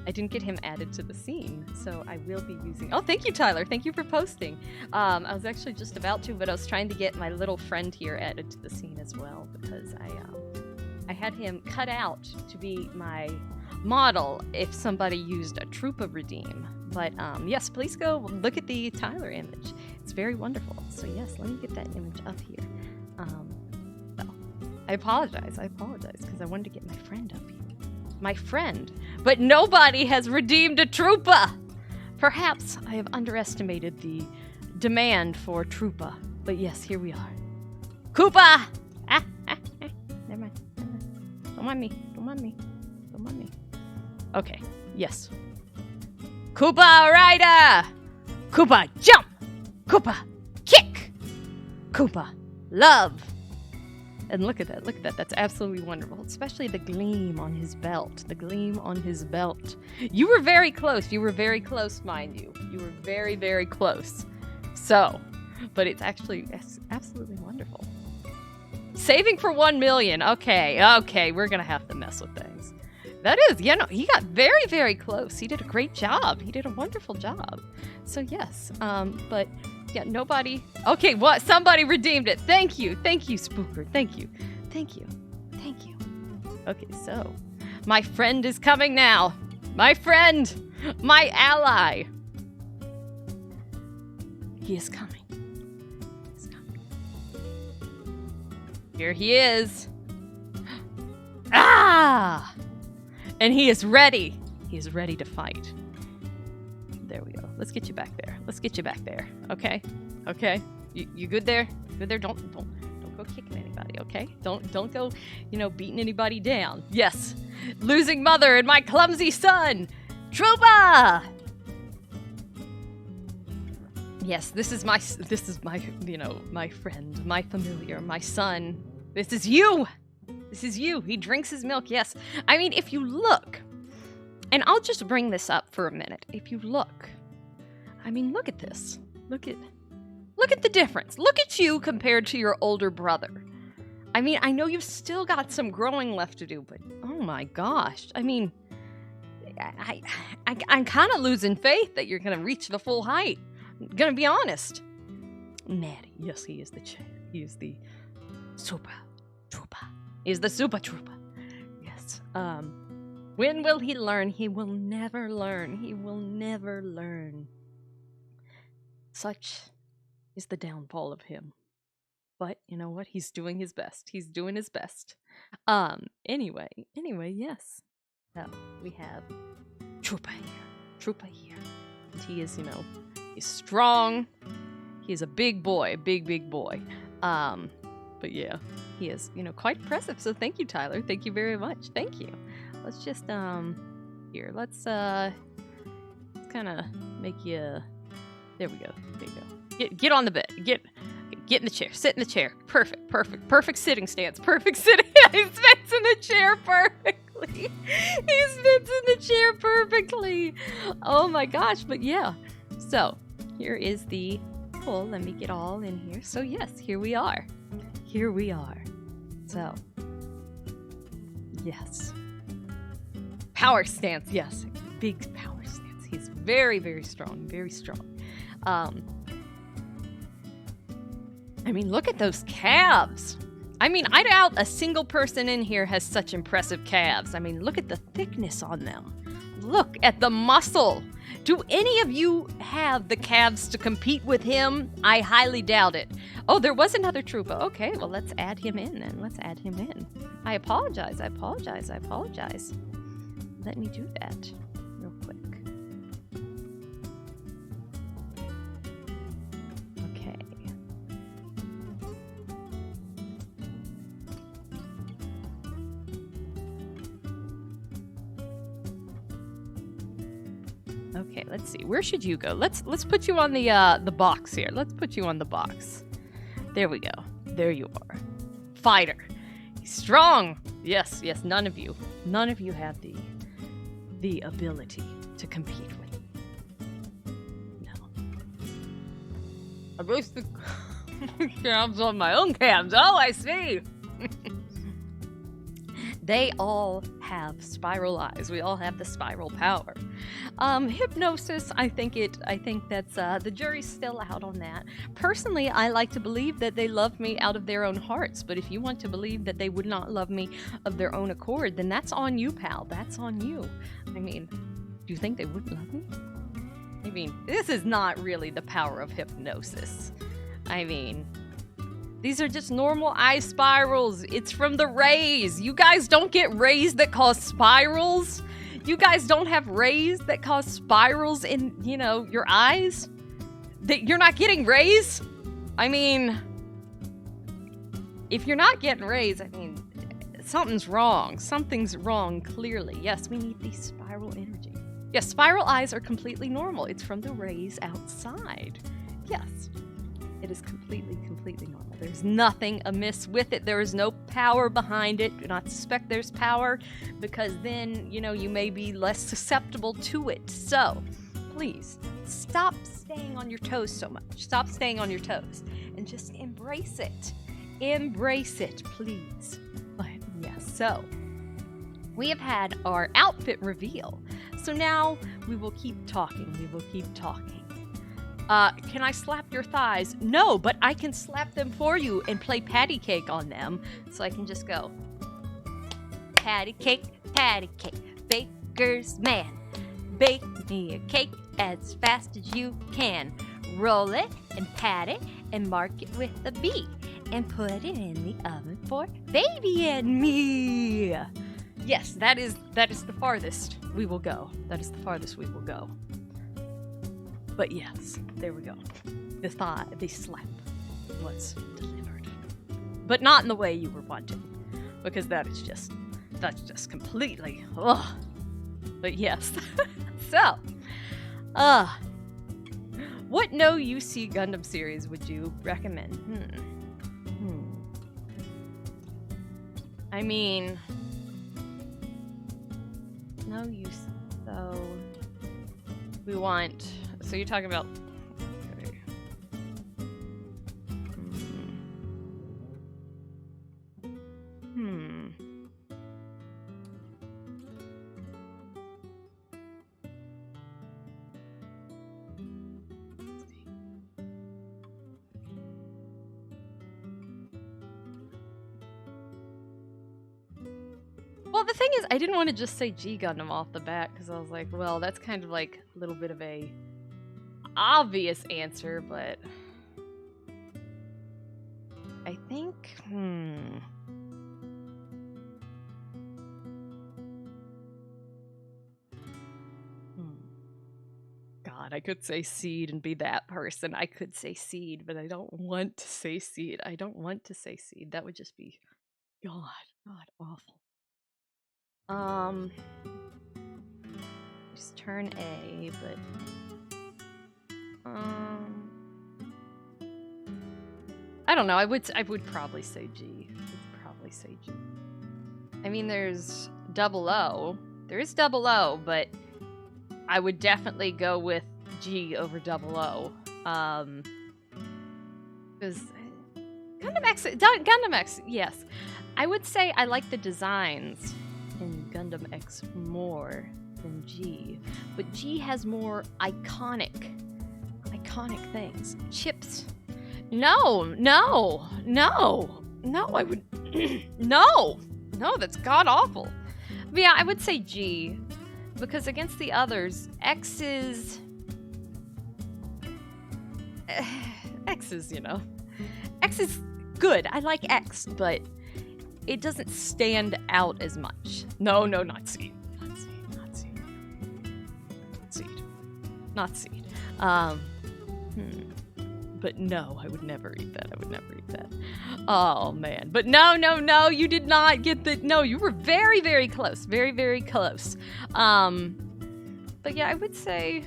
I didn't get him added to the scene, so I will be using. Oh, thank you, Tyler. Thank you for posting. I was actually just about to, but I was trying to get my little friend here added to the scene as well because I had him cut out to be my model if somebody used a Troopa redeem. But yes, please go look at the Tyler image. It's very wonderful. So yes, let me get that image up here. So, I apologize because I wanted to get my friend up here. My friend, but nobody has redeemed a Troopa. Perhaps I have underestimated the demand for Troopa. But yes, here we are. Koopa! Never mind. Don't mind me. Okay, yes. Koopa rider! Koopa jump! Koopa kick! Koopa love! And look at that, that's absolutely wonderful. Especially the gleam on his belt. You were very close, mind you. You were very, very close. So, but it's absolutely wonderful. Saving for 1 million, okay, we're gonna have to mess with things. That is, he got very, very close. He did a great job. He did a wonderful job. So yes, but yeah, nobody. Okay, what? Somebody redeemed it. Thank you, Spooker. Thank you. Okay, so my friend is coming now. My friend, my ally. He is coming. Here he is. Ah! And he is ready. He is ready to fight. There we go. Let's get you back there. Okay? You good there? Don't go kicking anybody, okay? Don't go, beating anybody down. Yes. Losing mother and my clumsy son. Troopa! Yes, this is my my friend, my familiar, my son. This is you. He drinks his milk, yes. I mean, if you look, and I'll just bring this up for a minute. If you look, I mean, look at this. Look at the difference. Look at you compared to your older brother. I mean, I know you've still got some growing left to do, but oh my gosh. I mean, I'm kind of losing faith that you're going to reach the full height. I'm going to be honest. Maddie, yes, he is the champ. He is the Super Troopa. Is the Super Troopa. Yes. When will he learn? He will never learn. Such is the downfall of him. But you know what? He's doing his best. Anyway, yes. So we have Troopa here. And he is, he's strong. He is a big boy, big boy. But yeah, he is, quite impressive. So thank you, Tyler. Thank you very much. Thank you. Let's just, here, let's kind of make you, there we go. Get on the bed. Get in the chair. Sit in the chair. Perfect, perfect, perfect sitting stance. Perfect sitting. He fits in the chair perfectly. He fits in the chair perfectly. Oh my gosh, but yeah. So, here is the pull. Let me get all in here. So yes, here we are. Here we are. So, yes. Power stance, yes. Big power stance. He's very, very strong. Very strong. I mean, look at those calves. I mean, I doubt a single person in here has such impressive calves. I mean, look at the thickness on them. Look at the muscle. Do any of you have the calves to compete with him? I highly doubt it. Oh, there was another trooper. Okay, well, let's add him in then. Let's add him in. I apologize. I apologize. I apologize. Let me do that real quick. Okay. Okay, let's see. Where should you go? Let's put you on the box here. Let's put you on the box. There we go. There you are. Fighter. He's strong. Yes, yes. None of you have the ability to compete with. No. I raised the calves on my own calves. Oh, I see. They all have spiral eyes. We all have the spiral power. Hypnosis, I think that's the jury's still out on that. Personally, I like to believe that they love me out of their own hearts, but if you want to believe that they would not love me of their own accord, then that's on you, pal. That's on you. I mean, do you think they would love me? I mean, this is not really the power of hypnosis. I mean, these are just normal eye spirals. It's from the rays. You guys don't get rays that cause spirals. You guys don't have rays that cause spirals in, your eyes. That you're not getting rays. I mean, if you're not getting rays, I mean, something's wrong. Something's wrong, clearly. Yes, we need the spiral energy. Yes, spiral eyes are completely normal. It's from the rays outside. Yes. It is completely normal. There's nothing amiss with it. There is no power behind it. Do not suspect there's power, because then, you may be less susceptible to it. So, please, stop staying on your toes so much. Stop staying on your toes and just embrace it. Embrace it, please. But, yes, so we have had our outfit reveal. So now we will keep talking. We will keep talking. Can I slap your thighs? No, but I can slap them for you and play patty cake on them. So I can just go, patty cake, baker's man. Bake me a cake as fast as you can. Roll it and pat it and mark it with a B. And put it in the oven for baby and me. Yes, that is the farthest we will go. That is the farthest we will go. But yes, there we go. The slap was delivered. But not in the way you were wanting. Because that's just completely, ugh. But yes. So, what no UC Gundam series would you recommend? I mean, no use, so we want. So you're talking about. Okay. Well, the thing is, I didn't want to just say G Gundam off the bat, because I was like, well, that's kind of like a little bit of a obvious answer, but I think, God, I could say Seed and be that person. I could say Seed, but I don't want to say Seed. I don't want to say Seed. That would just be, God awful. Just turn A, but I don't know. I would probably say G. I mean, there's double O. There is double O, but I would definitely go with G over double O. Because Gundam X, yes. I would say I like the designs in Gundam X more than G, but G has more iconic things. Chips. No, I would, no, that's god awful. But yeah, I would say G, because against the others, X is, X is good. I like X, but it doesn't stand out as much. No, not Seed. Not Seed. But no, I would never eat that. Oh, man. But no, you did not get the... No, you were very, very close. Very, very close. But yeah, I'd say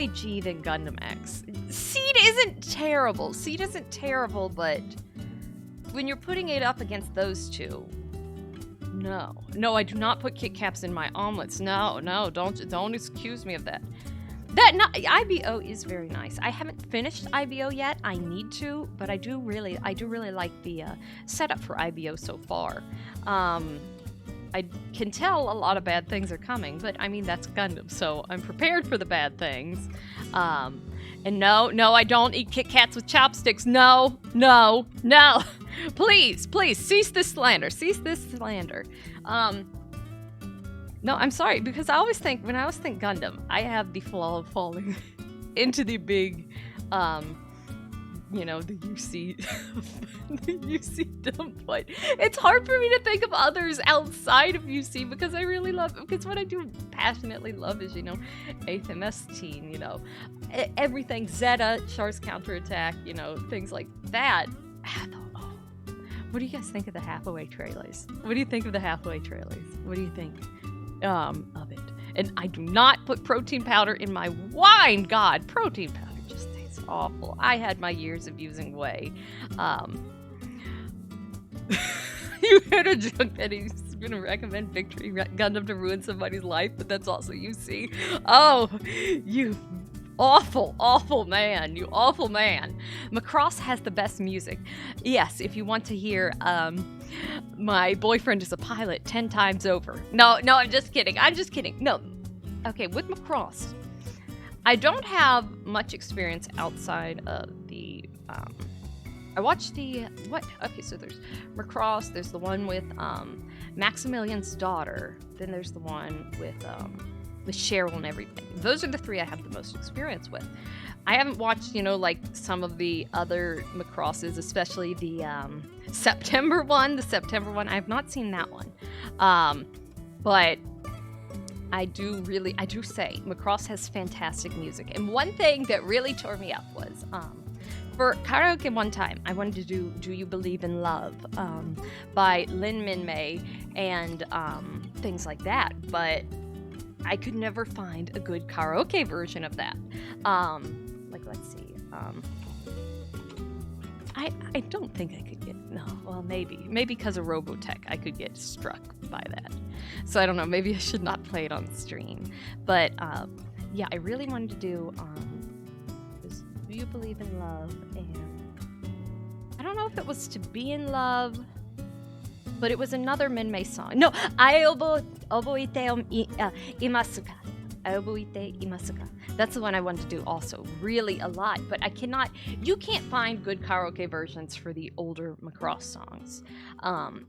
G then Gundam X. Seed isn't terrible, but when you're putting it up against those two, no, I do not put Kit Kats in my omelets. No, don't excuse me of that. IBO is very nice. I haven't finished IBO yet. I need to, but I do really like the setup for IBO so far. I can tell a lot of bad things are coming, but I mean, that's Gundam, so I'm prepared for the bad things. And no, I don't eat Kit Kats with chopsticks. No. Please, cease this slander. No, I'm sorry, because I always think, when I always think Gundam, I have the flaw of falling into the big, the UC, the UC dump fight. It's hard for me to think of others outside of UC, because I really love, because what I do passionately love is, 8th MS teen, everything, Zeta, Char's counterattack, things like that. What do you guys think of the Hathaway trailers? What do you think of it? And I do not put protein powder in my wine. God, protein powder just tastes awful. I had my years of using whey. You heard a joke that he's going to recommend Victory Gundam to ruin somebody's life, but that's also UC. Oh, you awful man. You awful man. Macross has the best music. Yes, if you want to hear My Boyfriend is a Pilot 10 times over. No, I'm just kidding. No. Okay, with Macross, I don't have much experience outside of the I watched so there's Macross, there's the one with Maximilian's daughter, then there's the one with Cheryl and everything. Those are the three I have the most experience with. I haven't watched, like some of the other Macrosses, especially the September one. I have not seen that one. But I do say Macross has fantastic music. And one thing that really tore me up was, for karaoke one time, I wanted to do Do You Believe in Love by Lin Min Mei and things like that. But I could never find a good karaoke version of that. Let's see. I don't think I could get, maybe because of Robotech, I could get struck by that. So I don't know, maybe I should not play it on stream. But yeah, I really wanted to do Do You Believe in Love, and I don't know if it was To Be in Love, but it was another Minmay song. No, Oboite Imasuka. That's the one I wanted to do also, really a lot, but you can't find good karaoke versions for the older Macross songs.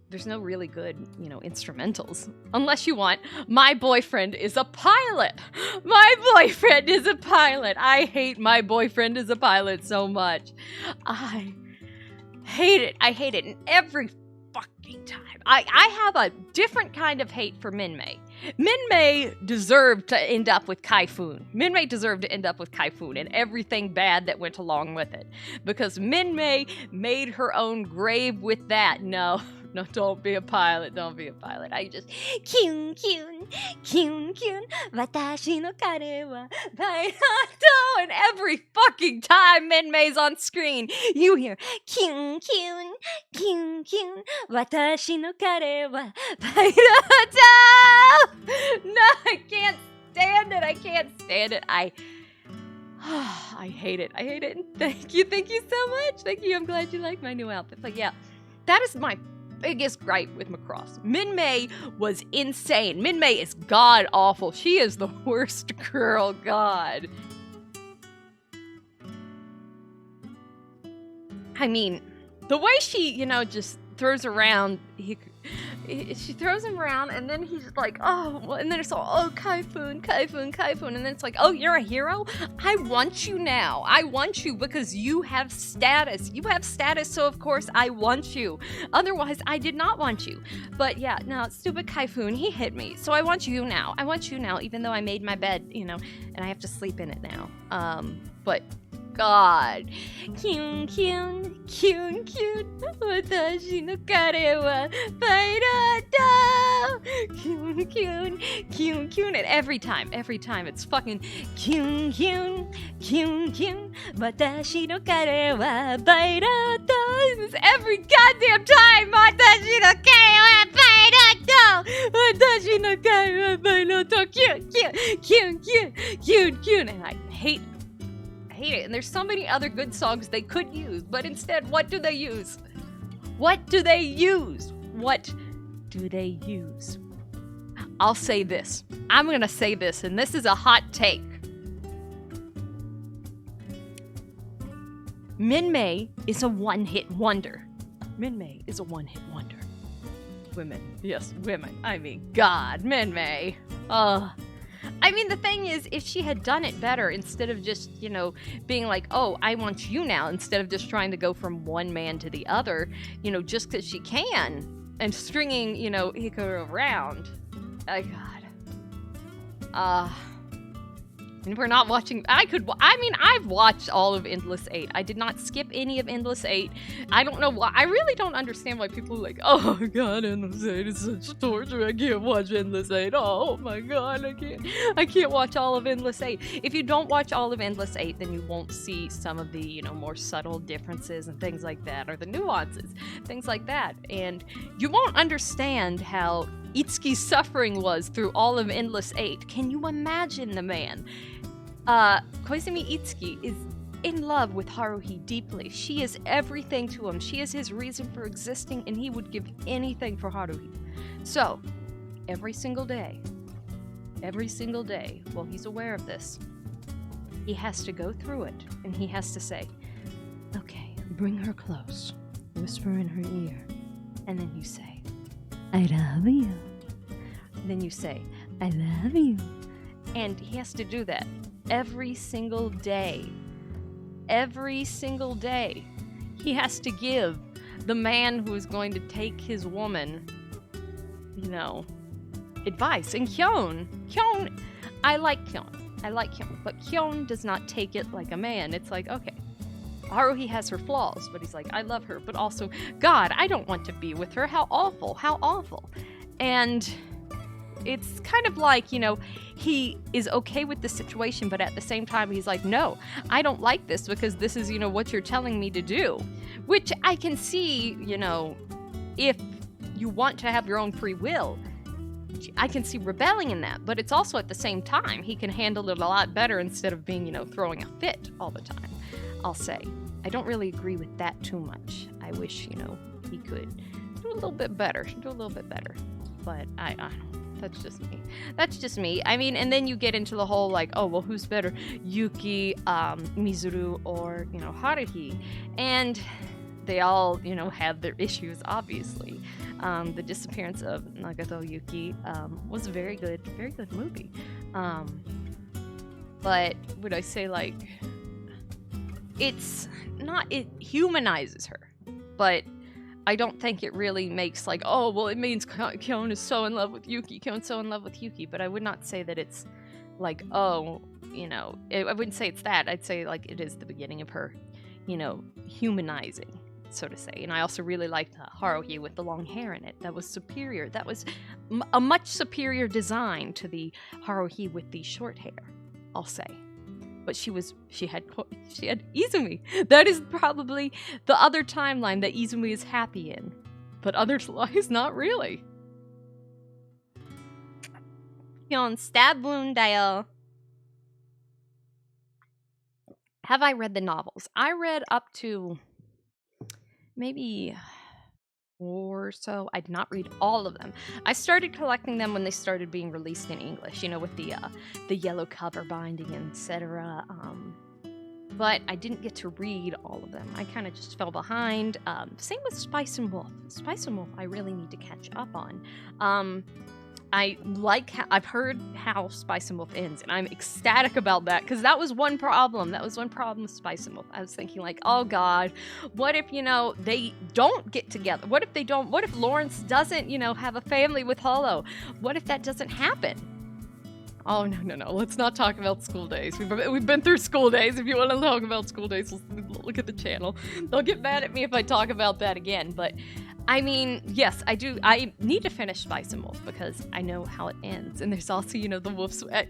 There's no really good, instrumentals, unless you want My Boyfriend is a Pilot. My Boyfriend is a Pilot. I hate My Boyfriend is a Pilot so much. I hate it. And every fucking time. I have a different kind of hate for Minmay. Minmay deserved to end up with Kaifun. And everything bad that went along with it. Because Minmay made her own grave with that. No, No, don't be a pilot. Don't be a pilot. I just, kyun, kyun, kyun, kyun, watashi no kare wa bainato. And every fucking time Minmei's on screen, you hear, kyun, kyun, kyun, kyun, watashi no kare wa bainato. No, I can't stand it. I can't stand it. I hate it. I hate it. And thank you so much. Thank you. I'm glad you like my new outfit. But yeah, that is my biggest gripe with Macross. Minmei was insane. Minmei is god awful. She is the worst girl. God. I mean, the way she, just throws around, she throws him around, and then he's like, oh, well, and then it's all, oh, Kaifun, Kaifun, Kaifun, and then it's like, oh, you're a hero? I want you now. I want you because you have status. You have status, so of course I want you. Otherwise, I did not want you. But yeah, no, stupid Kaifun, he hit me, so I want you now. I want you now, even though I made my bed, and I have to sleep in it now. But God. Kyun, kyun, kyun, kyun. Watashi no kare wa bainato. Kyun, kyun, kyun, kyun. And every time it's fucking kyun, kyun, kyun, kyun. Watashi no kare wa bainato. It's every goddamn time. Watashi no kare wa bainato. Watashi no kare wa bainato. Kyun, kyun, kyun, kyun, kyun, kyun. And I hate it. And there's so many other good songs they could use, but instead, what do they use? What do they use? What do they use? I'll say this. I'm gonna say this, and this is a hot take. Minmei is a one-hit wonder. Minmei is a one-hit wonder. Women. Yes, women. I mean, God, Minmei. I mean, the thing is, if she had done it better, instead of just, being like, oh, I want you now, instead of just trying to go from one man to the other, just because she can, and stringing, Hikaru around. God. And we're not watching. I've watched all of Endless 8. I did not skip any of Endless 8. I don't know why. I really don't understand why people are like, oh my God, Endless 8 is such torture. I can't watch Endless 8. Oh my God, I can't watch all of Endless 8. If you don't watch all of Endless 8, then you won't see some of the, more subtle differences and things like that, or the nuances, things like that. And you won't understand how Itsuki's suffering was through all of Endless 8. Can you imagine the man? Koizumi Itsuki is in love with Haruhi deeply. She is everything to him. She is his reason for existing, and he would give anything for Haruhi. So, every single day, while he's aware of this, he has to go through it, and he has to say, okay, bring her close, whisper in her ear, and then you say, I love you. And then you say, I love you. And he has to do that every single day. Every single day. He has to give the man who is going to take his woman, advice. And Kyon, I like Kyon, but Kyon does not take it like a man. It's like, okay, Haruhi has her flaws, but he's like, I love her, but also, God, I don't want to be with her. How awful. And it's kind of like, he is okay with the situation, but at the same time, he's like, no, I don't like this because this is, what you're telling me to do. Which I can see, if you want to have your own free will, I can see rebelling in that. But it's also at the same time, he can handle it a lot better instead of being, throwing a fit all the time. I'll say. I don't really agree with that too much. I wish, he could do a little bit better. But I don't know. That's just me. I mean, and then you get into the whole like, oh, well, who's better? Yuki, Mizuru, or, Haruhi. And they all, have their issues, obviously. The disappearance of Nagato Yuki was a very good movie. But would I say, like, it humanizes her, but I don't think it really makes like, oh, well, it means Kyon is so in love with Yuki. But I would not say that it's like, oh, I wouldn't say it's that. I'd say like it is the beginning of her, humanizing so to say. And I also really liked Haruhi with the long hair in it. That was superior. That was a much superior design to the Haruhi with the short hair, I'll say. But she had Izumi. That is probably the other timeline that Izumi is happy in. But otherwise, not really. Yon stab wound dial. Have I read the novels? I read up to maybe 4 or so. I did not read all of them. I started collecting them when they started being released in English, you know, with the yellow cover binding, etc. But I didn't get to read all of them. I kind of just fell behind. Same with Spice and Wolf. Spice and Wolf I really need to catch up on. I've heard how Spice and Wolf ends, and I'm ecstatic about that, because that was one problem. That was one problem with Spice and Wolf. I was thinking, like, oh god, what if, you know, they don't get together? What if Lawrence doesn't, you know, have a family with Hollow? What if that doesn't happen? Oh, no. Let's not talk about school days. We've been through school days. If you want to talk about school days, look at the channel. They'll get mad at me if I talk about that again, but I mean, yes, I do. I need to finish Spice and Wolf because I know how it ends. And there's also, you know, the Wolf's... the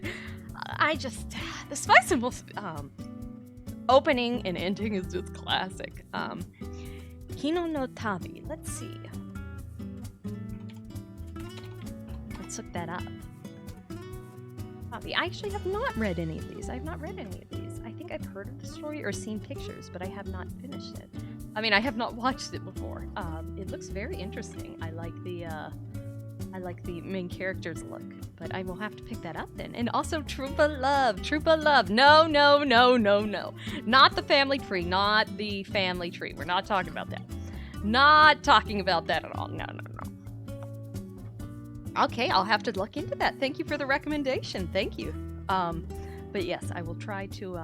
Spice and Wolf opening and ending is just classic. Kino no Tabi. Let's see. Let's look that up. Tabi. I actually have not read any of these. I have not read any of these. I think I've heard of the story or seen pictures, but I have not finished it. I mean, I have not watched it before. It looks very interesting. I like the main character's look, but I will have to pick that up then. And also Troopa Love. No. Not the family tree, not the family tree. We're not talking about that. Not talking about that at all. No. Okay, I'll have to look into that. Thank you for the recommendation. Thank you. But yes, I will try to,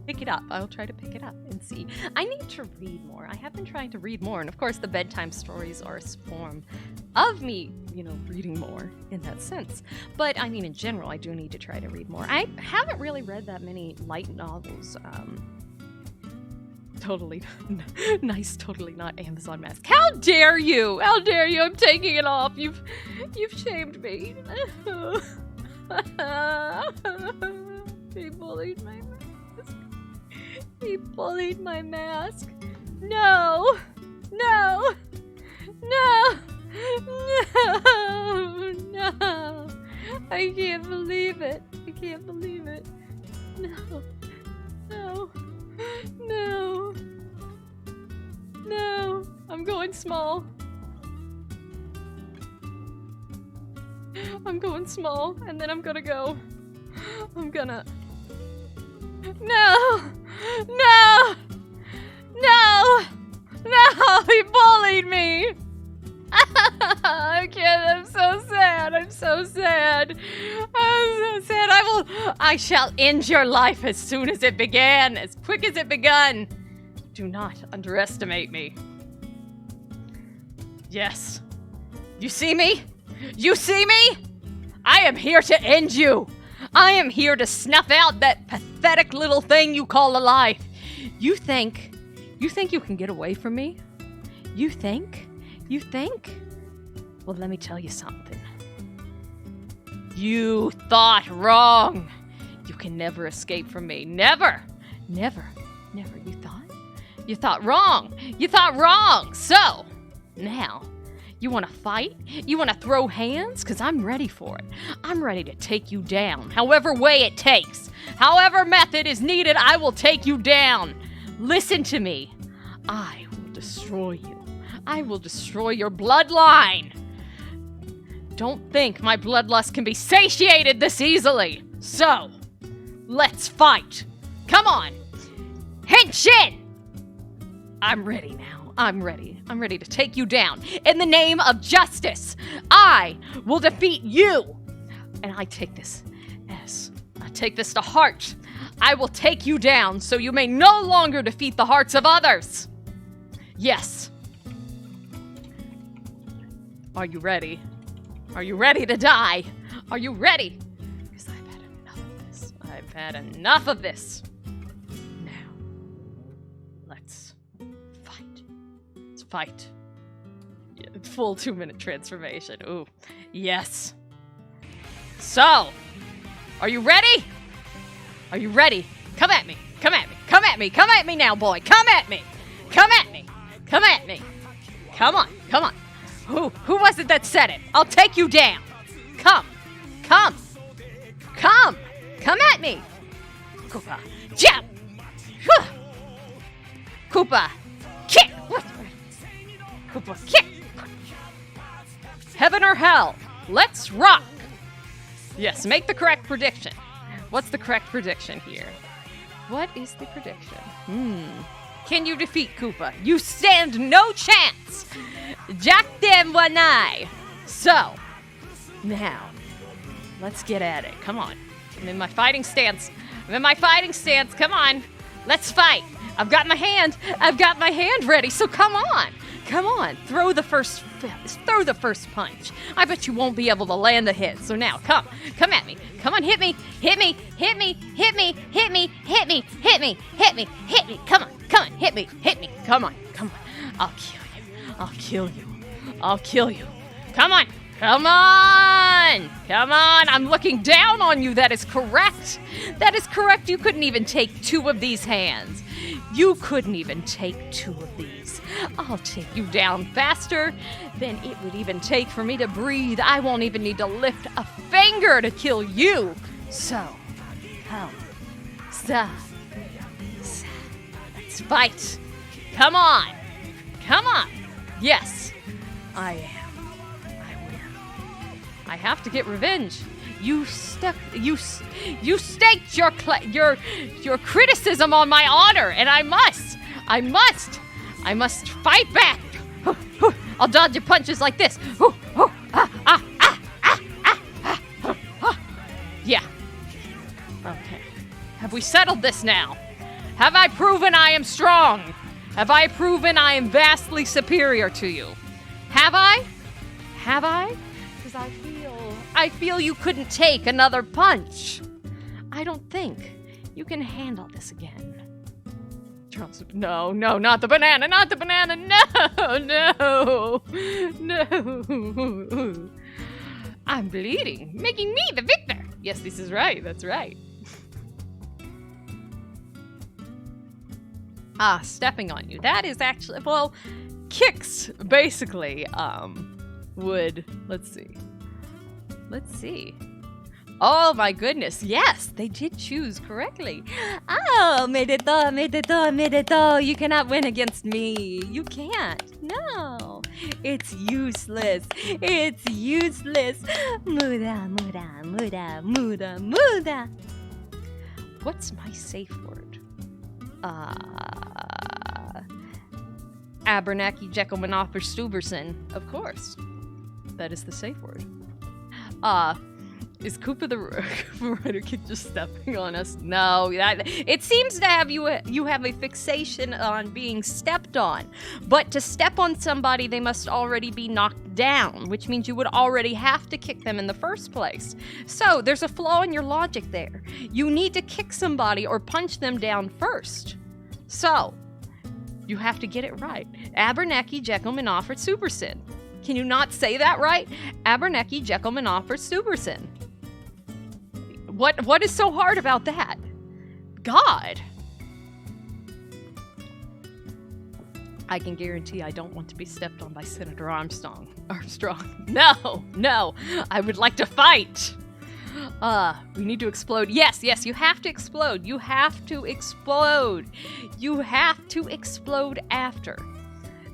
pick it up. I'll try to pick it up and see. I need to read more. I have been trying to read more, and of course the bedtime stories are a form of me, you know, reading more in that sense. But I mean, in general, I do need to try to read more. I haven't really read that many light novels. Totally nice, totally not Amazon mask. How dare you? How dare you? I'm taking it off. You've shamed me. He bullied my mask. He bullied my mask. No. I can't believe it. No. I'm going small. And then I'm gonna go. No, he bullied me. I can't, I'm so sad. I shall end your life as soon as it began, as quick as it begun. Do not underestimate me. Yes. You see me? I am here to end you. I am here to snuff out that pathetic little thing you call a life. You think you can get away from me? You think? Well, let me tell you something. You thought wrong. You can never escape from me. Never. You thought wrong. So, now, you want to fight? You want to throw hands? Because I'm ready for it. I'm ready to take you down, however way it takes. However method is needed, I will take you down. Listen to me. I will destroy you. I will destroy your bloodline. Don't think my bloodlust can be satiated this easily. So, let's fight. Come on. Henshin! I'm ready now. I'm ready to take you down. In the name of justice, I will defeat you. And I take this to heart. I will take you down so you may no longer defeat the hearts of others. Yes. Are you ready? Are you ready to die? Are you ready? Because I've had enough of this. Now, let's fight. fight. Full 2-minute transformation. Ooh, yes. So, are you ready? Are you ready? Come at me. Come at me. Come at me. Come at me now, boy. Come at me. Come at me. Come at me. Come on. Come on. Who was it that said it? I'll take you down. Come. Come. Come. Come at me. Koopa. Jump. Koopa. Kick. Koopa. Kick. Heaven or hell. Let's rock. Yes, make the correct prediction. What's the correct prediction here? What is the prediction? Can you defeat Koopa? You stand no chance. Jack them one eye. So, now, let's get at it. Come on. I'm in my fighting stance. I'm in my fighting stance. Come on. Let's fight. I've got my hand. I've got my hand ready. So come on. Come on. Throw the first punch. I bet you won't be able to land a hit. So now, come at me. Come on, hit me. Hit me. Hit me. Hit me. Hit me. Hit me. Hit me. Hit me. Hit me. Come on. Come on. Hit me. Hit me. Come on. Come on. I'll kill you. I'll kill you. I'll kill you. Come on. Come on! Come on! I'm looking down on you. That is correct. That is correct. You couldn't even take 2 of these hands. You couldn't even take 2 of these. I'll take you down faster than it would even take for me to breathe. I won't even need to lift a finger to kill you. So, come. Stop. Let's fight. Come on. Come on. Yes, I am. I have to get revenge. You staked your criticism on my honor, and I must fight back. I'll dodge your punches like this. Yeah. Okay. Have we settled this now? Have I proven I am strong? Have I proven I am vastly superior to you? Have I? Have I? Because I feel you couldn't take another punch. I don't think you can handle this again. No, not the banana, not the banana, no. I'm bleeding, making me the victor. Yes, this is right, that's right. Stepping on you. That is actually, well, kicks, basically, would, let's see. Oh my goodness, yes, they did choose correctly. Oh, medito, you cannot win against me. You can't, no. It's useless. Muda. What's my safe word? Abernathy, Jekyll, Manopher, Stuberson, of course. That is the safe word. Is Koopa the Rider Kid just stepping on us? No, it seems to have you have a fixation on being stepped on. But to step on somebody, they must already be knocked down, which means you would already have to kick them in the first place. So there's a flaw in your logic there. You need to kick somebody or punch them down first. So you have to get it right. Abernathy, Jekyll, Manopher, Stuberson. Can you not say that right? Abernathy, Jekyll, Manopher, Stuberson. What is so hard about that? God. I can guarantee I don't want to be stepped on by Senator Armstrong. No. I would like to fight. We need to explode. Yes, you have to explode. You have to explode after.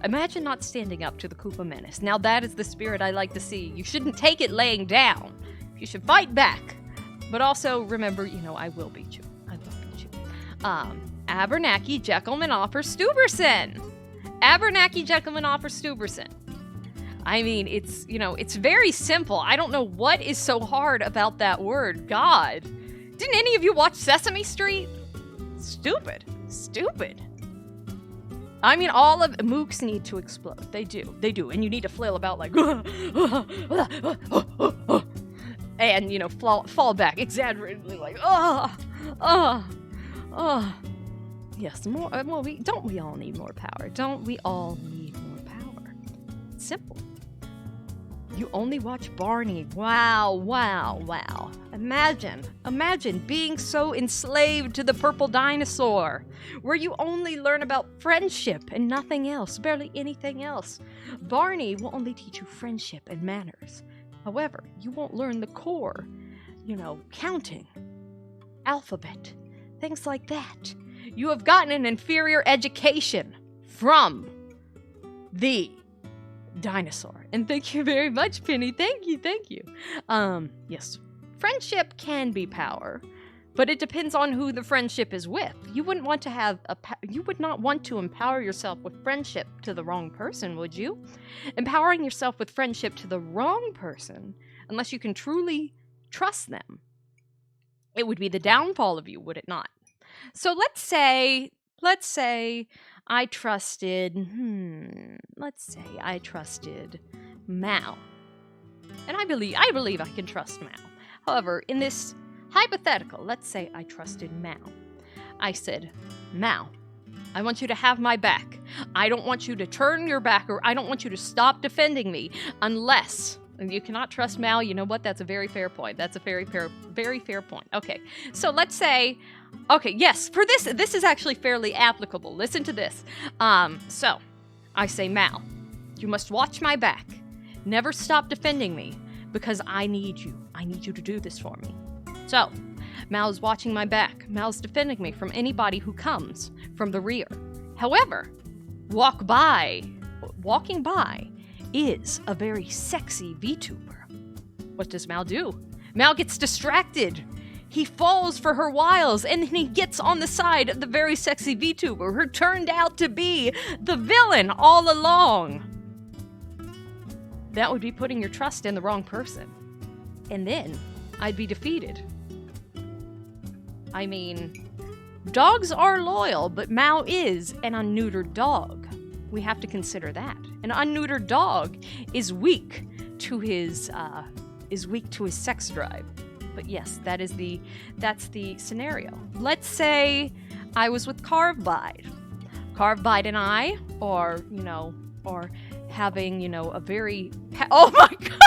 Imagine not standing up to the Koopa Menace. Now that is the spirit I like to see. You shouldn't take it laying down. You should fight back. But also remember, I will beat you. Abernathy, Jekyll, Manopher, Stuberson. Abernathy, Jekyll, Manopher, Stuberson. I mean, it's very simple. I don't know what is so hard about that word. God. Didn't any of you watch Sesame Street? Stupid. I mean, all of mooks need to explode. They do. And you need to flail about like, and, fall back exaggeratedly like, Yes, more, don't we all need more power? Don't we all need more simple. You only watch Barney. Wow, wow, wow. Imagine being so enslaved to the purple dinosaur, where you only learn about friendship and nothing else, barely anything else. Barney will only teach you friendship and manners. However, you won't learn the core, counting, alphabet, things like that. You have gotten an inferior education from the dinosaur. And thank you very much, Penny. Thank you. Yes. Friendship can be power, but it depends on who the friendship is with. You would not want to empower yourself with friendship to the wrong person, would you? Empowering yourself with friendship to the wrong person, unless you can truly trust them, it would be the downfall of you, would it not? So let's say I trusted Mao. And I believe I can trust Mao. However, in this hypothetical, let's say I trusted Mao. I said, Mao, I want you to have my back. I don't want you to turn your back, or I don't want you to stop defending me unless... And you cannot trust Mao. You know what? That's a very fair point. That's a very fair point. Okay, so let's say... Okay, yes, for this is actually fairly applicable. Listen to this. So, I say, Mao, you must watch my back. Never stop defending me, because I need you. I need you to do this for me. So, Mao's watching my back. Mao's defending me from anybody who comes from the rear. However, walking by is a very sexy VTuber. What does Mao do? Mao gets distracted. He falls for her wiles, and then he gets on the side of the very sexy VTuber, who turned out to be the villain all along. That would be putting your trust in the wrong person. And then I'd be defeated. I mean, dogs are loyal, but Mao is an unneutered dog. We have to consider that. An unneutered dog is weak to his sex drive. But yes, that's the scenario. Let's say I was with Carvebite. Carvebite and I, or having, a very... Oh my god!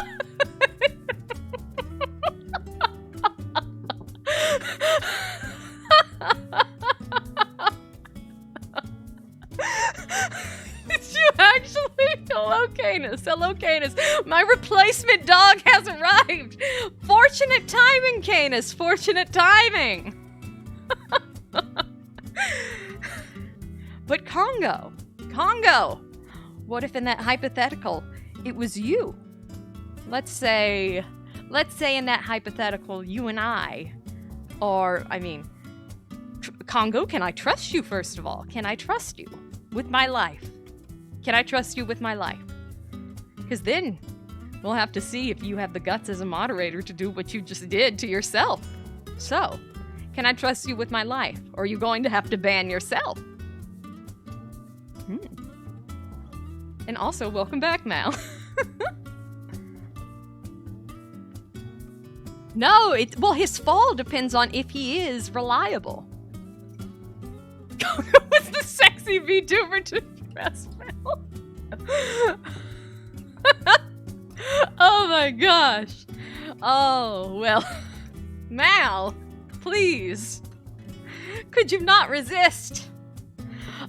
Hello, Canis. My replacement dog has arrived. Fortunate timing, Canis. Fortunate timing. But Congo. What if in that hypothetical, it was you? Let's say in that hypothetical, you and I, Congo, can I trust you, first of all? Can I trust you with my life? Can I trust you with my life? Because then we'll have to see if you have the guts as a moderator to do what you just did to yourself. So, can I trust you with my life? Or are you going to have to ban yourself? And also, welcome back, Mal. No, his fall depends on if he is reliable. What's the sexy VTuber to dress Mal? Oh my gosh. Oh, well. Mal, please. Could you not resist?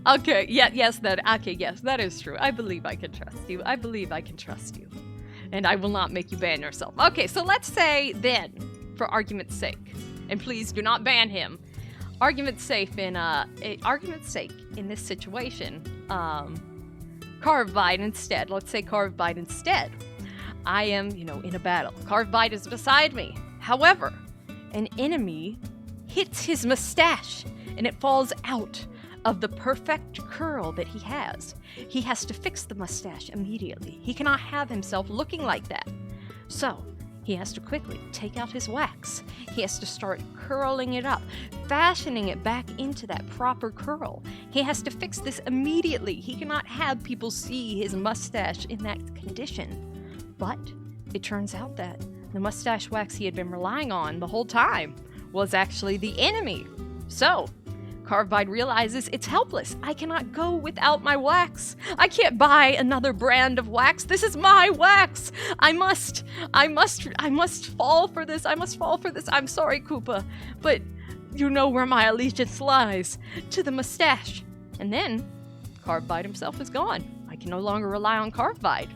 Okay, yes, that is true. I believe I can trust you. And I will not make you ban yourself. Okay, so let's say then, for argument's sake, and please do not ban him. Argument's sake in this situation, Carvebite instead. Let's say Carvebite instead. I am, in a battle. Carvebite is beside me. However, an enemy hits his mustache and it falls out of the perfect curl that he has. He has to fix the mustache immediately. He cannot have himself looking like that. So, he has to quickly take out his wax. He has to start curling it up, fashioning it back into that proper curl. He has to fix this immediately. He cannot have people see his mustache in that condition. But it turns out that the mustache wax he had been relying on the whole time was actually the enemy. So, Carvide realizes it's helpless. I cannot go without my wax. I can't buy another brand of wax. This is my wax. I must fall for this. I must fall for this. I'm sorry, Koopa, but you know where my allegiance lies. To the mustache. And then Carvide himself is gone. I can no longer rely on Carvide.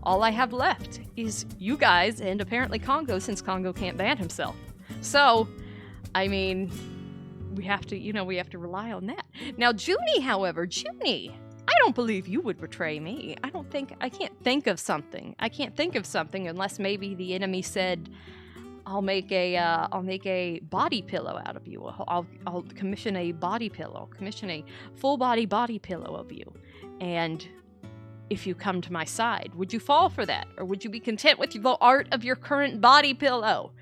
All I have left is you guys and apparently Congo, since Congo can't ban himself. So, I mean, we have to rely on that. Now, Junie, however, I don't believe you would betray me. I can't think of something. I can't think of something unless maybe the enemy said, I'll make a body pillow out of you. I'll commission a body pillow, commission a full body pillow of you. And if you come to my side, would you fall for that? Or would you be content with the art of your current body pillow?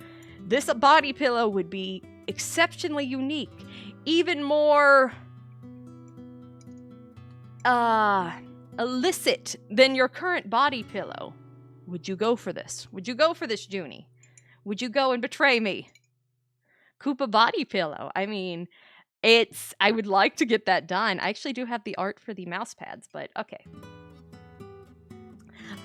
This body pillow would be exceptionally unique, even more illicit than your current body pillow. Would you go for this? Would you go for this, Junie? Would you go and betray me? Koopa body pillow. I mean, I would like to get that done. I actually do have the art for the mouse pads, but okay.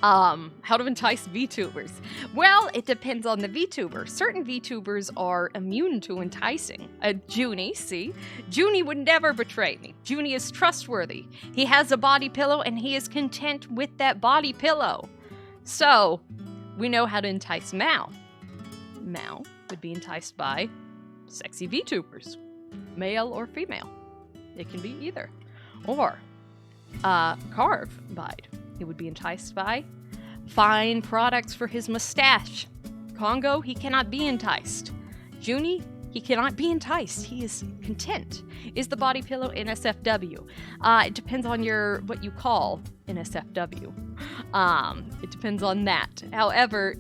How to entice VTubers. Well, it depends on the VTuber. Certain VTubers are immune to enticing. Junie, see? Junie would never betray me. Junie is trustworthy. He has a body pillow and he is content with that body pillow. So, we know how to entice Mao. Mao would be enticed by sexy VTubers. Male or female. It can be either. Or, Carvide. He would be enticed by fine products for his mustache. Congo, he cannot be enticed. Junie, he cannot be enticed. He is content. Is the body pillow NSFW? It depends on what you call NSFW. It depends on that. However,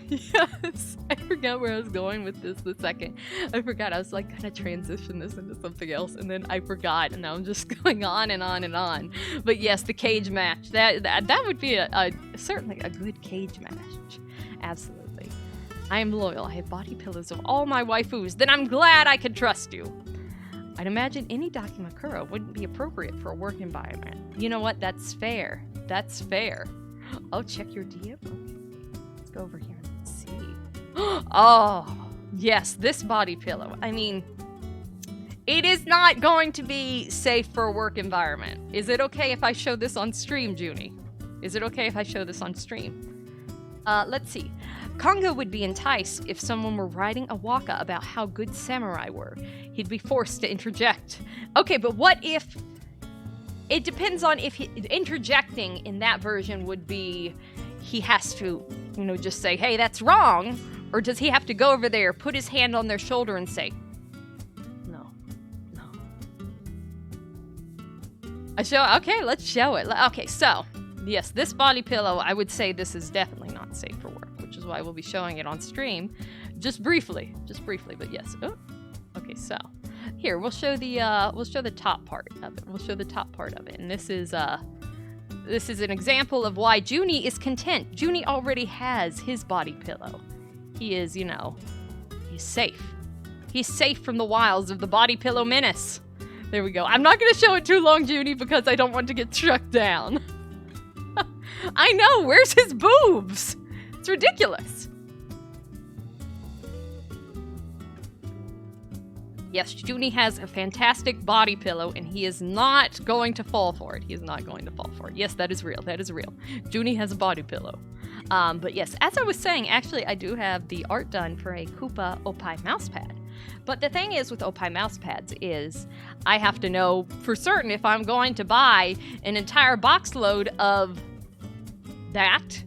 yes, I forgot where I was going with this the second. I forgot. I was like, kind of transition this into something else, and then I forgot, and now I'm just going on and on and on. But yes, the cage match. That would be certainly a good cage match. Absolutely. I am loyal. I have body pillows of all my waifus. Then I'm glad I could trust you. I'd imagine any Dakimakura wouldn't be appropriate for a work environment. You know what? That's fair. That's fair. Oh, check your DM. Okay. Let's go over here and see. Oh, yes, this body pillow. I mean, it is not going to be safe for a work environment. Is it okay if I show this on stream, Junie? Is it okay if I show this on stream? Let's see. Congo would be enticed if someone were writing a waka about how good samurai were. He'd be forced to interject. Okay, but what if... It depends on if interjecting in that version would be he has to, just say, hey, that's wrong. Or does he have to go over there, put his hand on their shoulder and say, no. Okay, let's show it. Okay, so, yes, this body pillow, I would say this is definitely not safe for work, which is why we'll be showing it on stream. Just briefly, but yes. Oh, okay, so. Here, we'll show the top part of it. We'll show the top part of it. And this is an example of why Junie is content. Junie already has his body pillow. He is, he's safe. He's safe from the wiles of the body pillow menace. There we go. I'm not going to show it too long, Junie, because I don't want to get struck down. I know, where's his boobs? It's ridiculous. Yes, Junie has a fantastic body pillow, and he is not going to fall for it. He is not going to fall for it. Yes, that is real. That is real. Junie has a body pillow. But yes, as I was saying, actually, I do have the art done for a Koopa Opai mousepad. But the thing is with Opai mousepads is I have to know for certain if I'm going to buy an entire box load of that.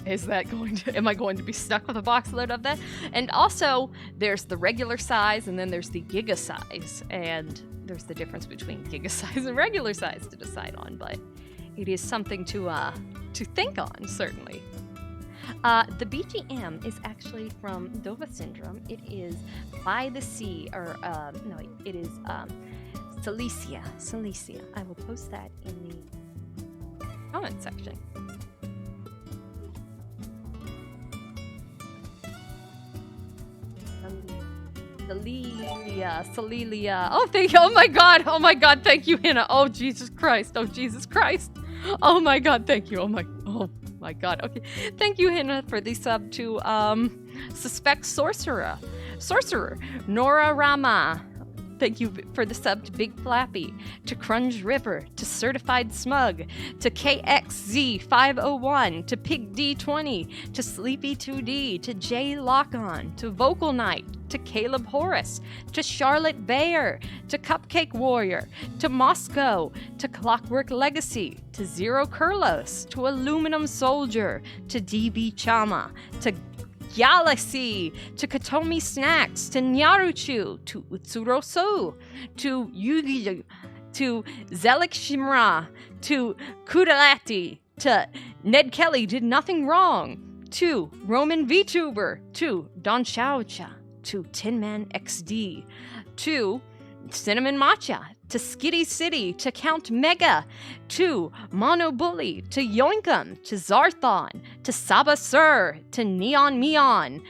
Am I going to be stuck with a box load of that? And also, there's the regular size, and then there's the giga size. And there's the difference between giga size and regular size to decide on, but it is something to think on, certainly. The BGM is actually from Dova-Syndrome. It is By the Sea, it is Cilicia. I will post that in the comment section. Celilia. Oh, thank you. Oh my God. Thank you, Hannah. Oh, Jesus Christ. Oh my God. Thank you. Oh my God. Okay. Thank you, Hannah, for the sub to Suspect Sorcerer. Nora Rama. Thank you for the sub to Big Flappy, to Crunge River, to Certified Smug, to KXZ501, to Pig D20, to Sleepy 2D, to J Lock-On, to Vocal Knight, to Caleb Horace, to Charlotte Bayer, to Cupcake Warrior, to Moscow, to Clockwork Legacy, to Zero Kurlos, to Aluminum Soldier, to DB Chama, to Galaxy, to Katomi Snacks, to Nyaruchu, to Utsuroso, to Yugi, to Zelik Shimra, to Kudalati, to Ned Kelly Did Nothing Wrong, to Roman VTuber, to Don Shaocha, to Tin Man XD, to Cinnamon Matcha, to Skitty City, to Count Mega, to Mono Bully, to Yoinkum, to Zarthon, to Saba Sir, to Neon Meon,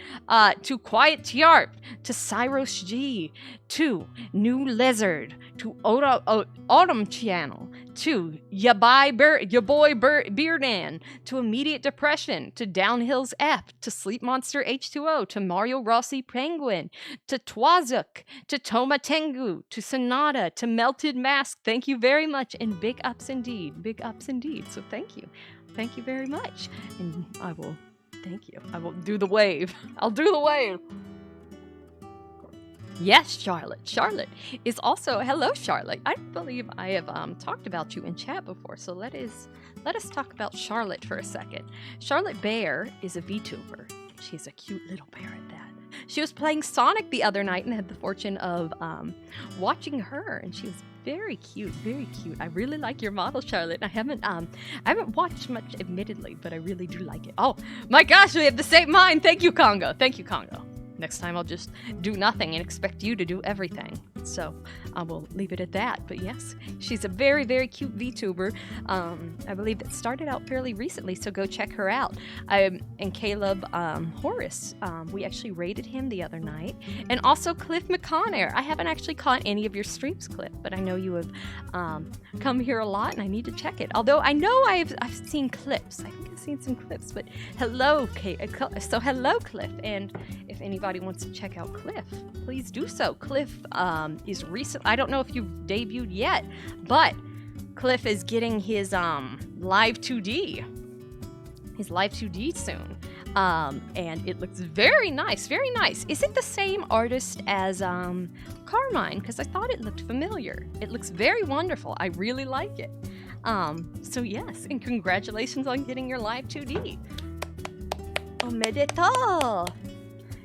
to Quiet Tiarp, to Cyros G, to New Lizard, to Autumn Channel, to Ya Boy Beardan, to Immediate Depression, to Downhill's F, to Sleep Monster H2O, to Mario Rossi Penguin, to Twazuk, to Toma Tengu, to Sonata, to Melted Mask. Thank you very much, and big ups indeed. So thank you very much, and I will do the wave. I'll do the wave. Yes, Charlotte. Charlotte is also, hello, Charlotte. I believe I have talked about you in chat before, so let us talk about Charlotte for a second. Charlotte Bear is a VTuber. She's a cute little bear at that. She was playing Sonic the other night and had the fortune of watching her, and she was very cute, very cute. I really like your model, Charlotte. I haven't watched much, admittedly, but I really do like it. Oh my gosh, we have the same mind. Thank you, Congo. Next time I'll just do nothing and expect you to do everything. So I will leave it at that. But yes, she's a very, very cute VTuber. I believe that started out fairly recently, so go check her out. And Caleb Horace, we actually rated him the other night. And also Cliff McConair. I haven't actually caught any of your streams, Cliff, but I know you have come here a lot, and I need to check it. Although I know I've seen clips. I think I've seen some clips. But hello, hello, Cliff. And if anybody wants to check out Cliff, please do so. Cliff is recent. I don't know if you've debuted yet, but Cliff is getting his live 2D. His live 2D soon. And it looks very nice, very nice. Is it the same artist as Carmine? Because I thought it looked familiar. It looks very wonderful. I really like it. So yes, and congratulations on getting your live 2D. Omedetou!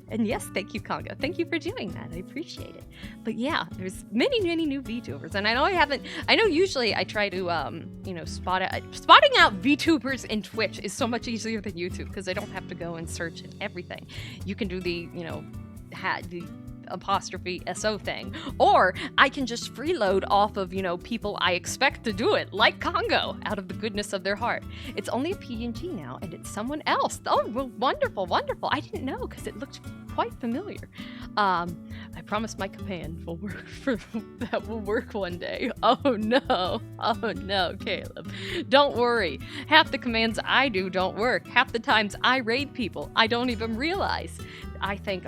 And yes, thank you, Congo. Thank you for doing that. I appreciate it. But yeah, there's many new VTubers. And I know usually I try to, spotting out VTubers in Twitch is so much easier than YouTube because I don't have to go and search and everything. You can do the apostrophe SO thing, or I can just freeload off of people I expect to do it, like Congo, out of the goodness of their heart. It's only a PNG now, and it's someone else. Oh, well, wonderful. I didn't know because it looked quite familiar. I promise my command will work that will work one day. Oh no, Caleb, don't worry. Half the commands I do don't work. Half the times I raid people, I don't even realize. I think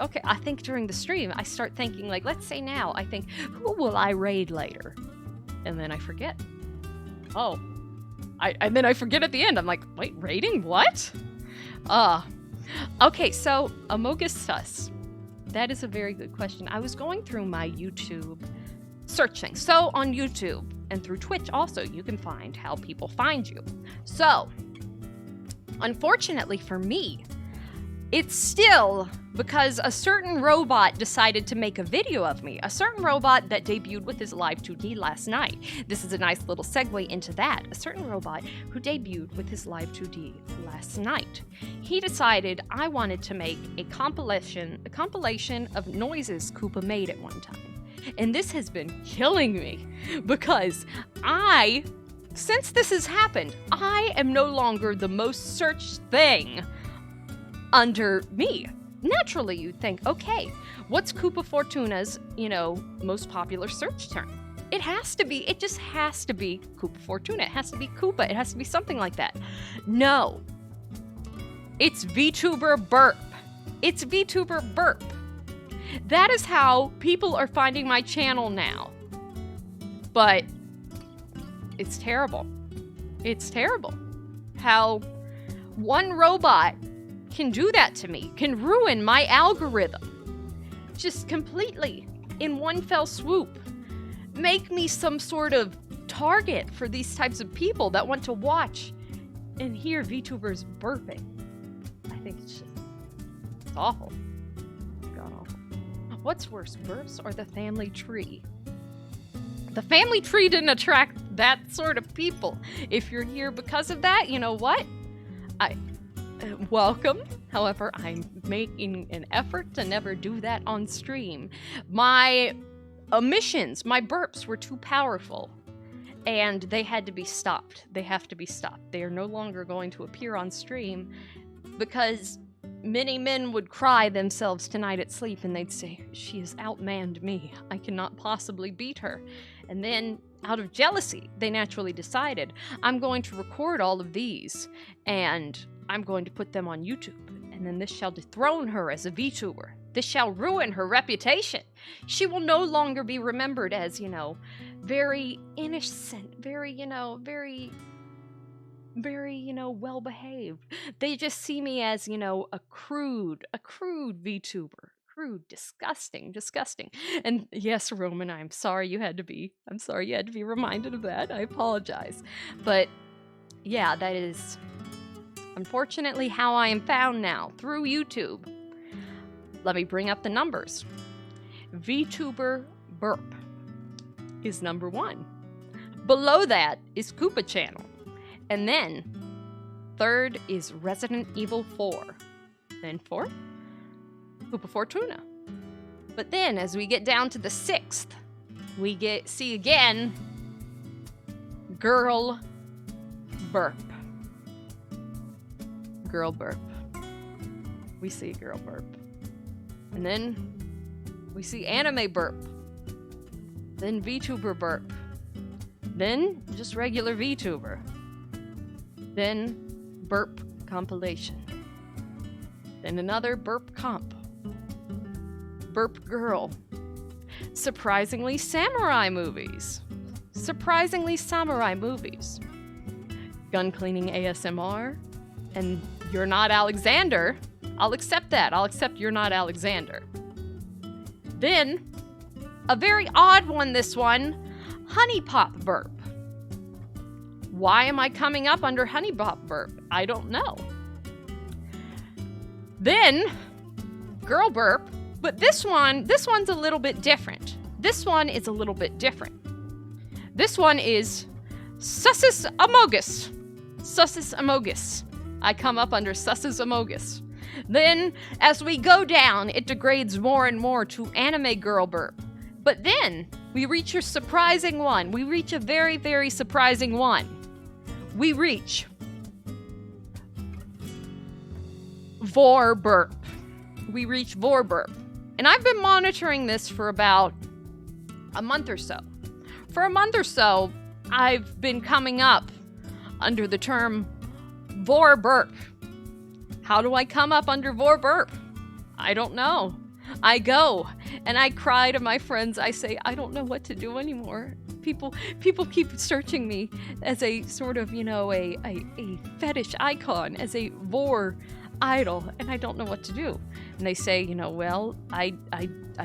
during the stream, I start thinking, like, let's say now, I think, who will I raid later? And then I forget. And then I forget at the end. I'm like, wait, raiding? What? Okay, so Amogus Sus. That is a very good question. I was going through my YouTube searching. So on YouTube and through Twitch also, you can find how people find you. So, unfortunately for me, it's still because a certain robot decided to make a video of me. A certain robot that debuted with his live 2D last night. This is a nice little segue into that. A certain robot who debuted with his live 2D last night. He decided I wanted to make a compilation of noises Koopa made at one time. And this has been killing me because since this has happened, I am no longer the most searched thing under me. naturally you'd think, okay, what's Koopa Fortuna's, most popular search term? It just has to be Koopa Fortuna. It has to be Koopa. It has to be something like that. No. It's VTuber burp. It's VTuber burp. That is how people are finding my channel now. But it's terrible. It's terrible how one robot can do that to me, can ruin my algorithm. Just completely, in one fell swoop. Make me some sort of target for these types of people that want to watch and hear VTubers burping. I think it's awful. God awful. What's worse, burps or the family tree? The family tree didn't attract that sort of people. If you're here because of that, you know what? Welcome. However, I'm making an effort to never do that on stream. My omissions, my burps were too powerful, and they had to be stopped. They have to be stopped. They are no longer going to appear on stream because many men would cry themselves tonight at sleep and they'd say, she has outmanned me. I cannot possibly beat her. And then out of jealousy, they naturally decided, I'm going to record all of these and I'm going to put them on YouTube. And then this shall dethrone her as a VTuber. This shall ruin her reputation. She will no longer be remembered as, very innocent, very well-behaved. They just see me as, a crude VTuber. Crude, disgusting. And yes, Roman, I'm sorry you had to be reminded of that. I apologize. But yeah, that is unfortunately how I am found now, through YouTube. Let me bring up the numbers. VTuber burp is number 1. Below that is Koopa channel. And then, third is Resident Evil 4. Then fourth, Koopa Fortuna. But then, as we get down to the 6th, we see again Girl burp. Girl burp. We see girl burp. And then we see anime burp. Then VTuber burp. Then just regular VTuber. Then burp compilation. Then another burp comp. Burp girl. Surprisingly samurai movies. Gun cleaning ASMR. And You're Not Alexander. I'll accept that. I'll accept You're Not Alexander. Then, a very odd one, this one, Honey Pop burp. Why am I coming up under Honey Pop burp? I don't know. Then, Girl burp, but this one's a little bit different. This one is Sussus Amogus. I come up under Sussus Amogus. Then, as we go down, it degrades more and more to Anime Girl burp. But then, we reach a surprising one. We reach a very, very surprising one. We reach Vor burp. And I've been monitoring this for about a month or so. For a month or so, I've been coming up under the term Vor burp. How do I come up under Vor burp? I don't know. I go and I cry to my friends. I say, I don't know what to do anymore. People keep searching me as a sort of, a fetish icon, as a Vor idol, and I don't know what to do. And they say, well, I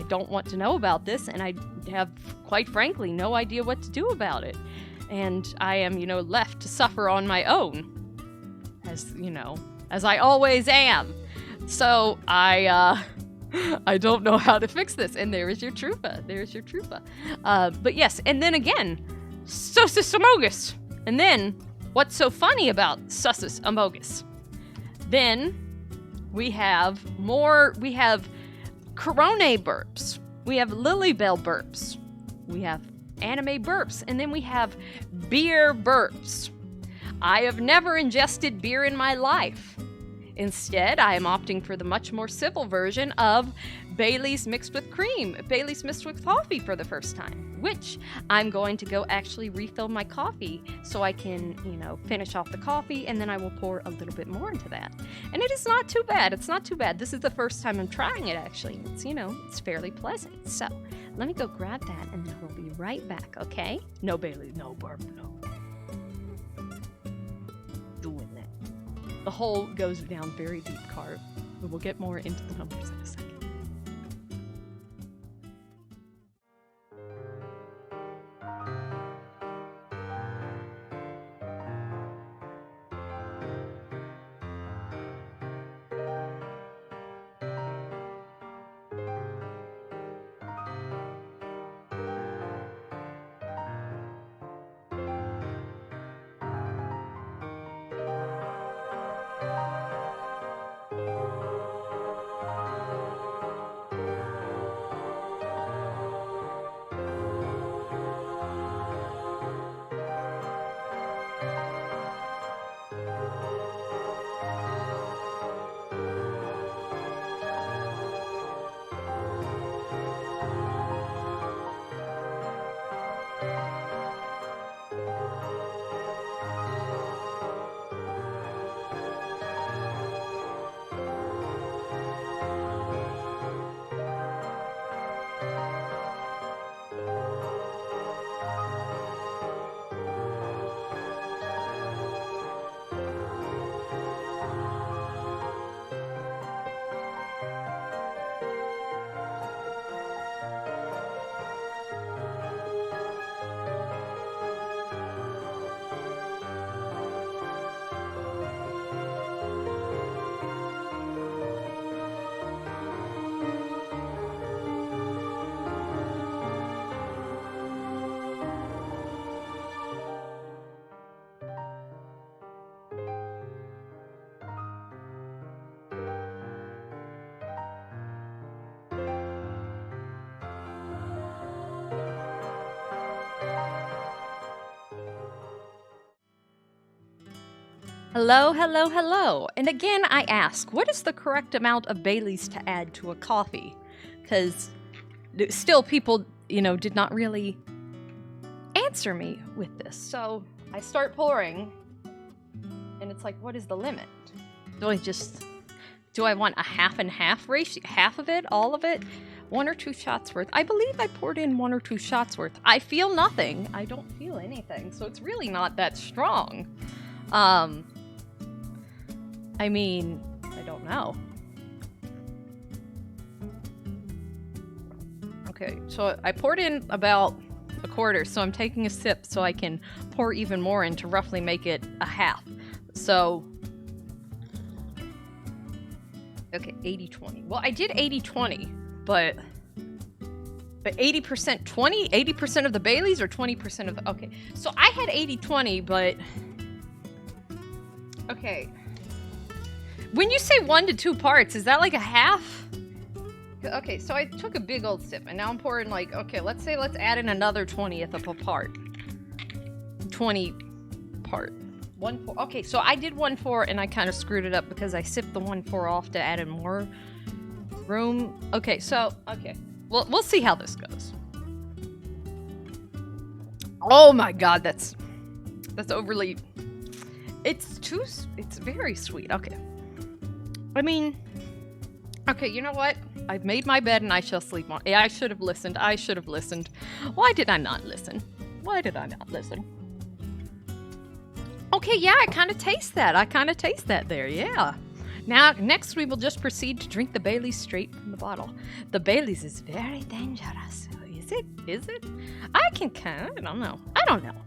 don't want to know about this, and I have, quite frankly, no idea what to do about it. And I am, left to suffer on my own, as I always am. So I don't know how to fix this. And there is your Troopa. But yes, and then again, Sussus Amogus. And then, what's so funny about Sussus Amogus? Then we have Corone burps. We have Lilybell burps. We have anime burps. And then we have beer burps. I have never ingested beer in my life. Instead, I am opting for the much more civil version of Bailey's mixed with cream, Bailey's mixed with coffee for the first time, which I'm going to go actually refill my coffee so I can, finish off the coffee, and then I will pour a little bit more into that. And it is not too bad. It's not too bad. This is the first time I'm trying it, actually. It's, it's fairly pleasant. So let me go grab that, and then we'll be right back, okay? No, Bailey, no, Barb, no. Doing that. The hole goes down very deep, Carb. But we'll get more into the numbers in a second. Hello, hello, hello. And again, I ask, what is the correct amount of Baileys to add to a coffee? Because still people, did not really answer me with this. So I start pouring, and it's like, what is the limit? Do I want a half and half ratio? Half of it? All of it? 1 or 2 shots worth? I believe I poured in 1 or 2 shots worth. I feel nothing. I don't feel anything. So it's really not that strong. I don't know. Okay, so I poured in about a quarter, so I'm taking a sip so I can pour even more in to roughly make it a half. So, okay, 80-20. Well, I did 80-20, but 80% 20? 80% of the Baileys or 20% of the... Okay, so I had 80-20, but... Okay. When you say 1 to 2 parts, is that like a half? Okay, so I took a big old sip, and now I'm pouring let's add in another 20th of a part. 20 part. 1/4. Okay, so I did 1/4, and I kind of screwed it up because I sipped the 1/4 off to add in more room. Okay, well, we'll see how this goes. Oh my god, that's overly... It's very sweet. Okay. Okay, you know what? I've made my bed and I shall sleep on. Yeah, I should have listened. Why did I not listen? Okay, yeah, I kind of taste that there, yeah. Now, next we will just proceed to drink the Baileys straight from the bottle. The Baileys is very dangerous. Is it? I don't know.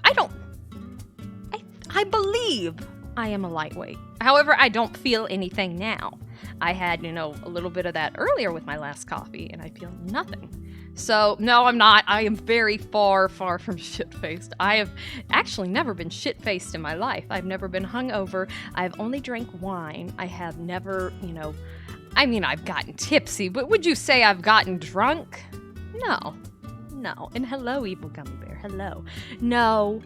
I believe I am a lightweight. However, I don't feel anything now. I had, a little bit of that earlier with my last coffee, and I feel nothing. So, no, I'm not. I am very far, far from shit-faced. I have actually never been shit-faced in my life. I've never been hungover. I've only drank wine. I have never, I've gotten tipsy, but would you say I've gotten drunk? No. And hello, Evil Gummy Bear. Hello. No,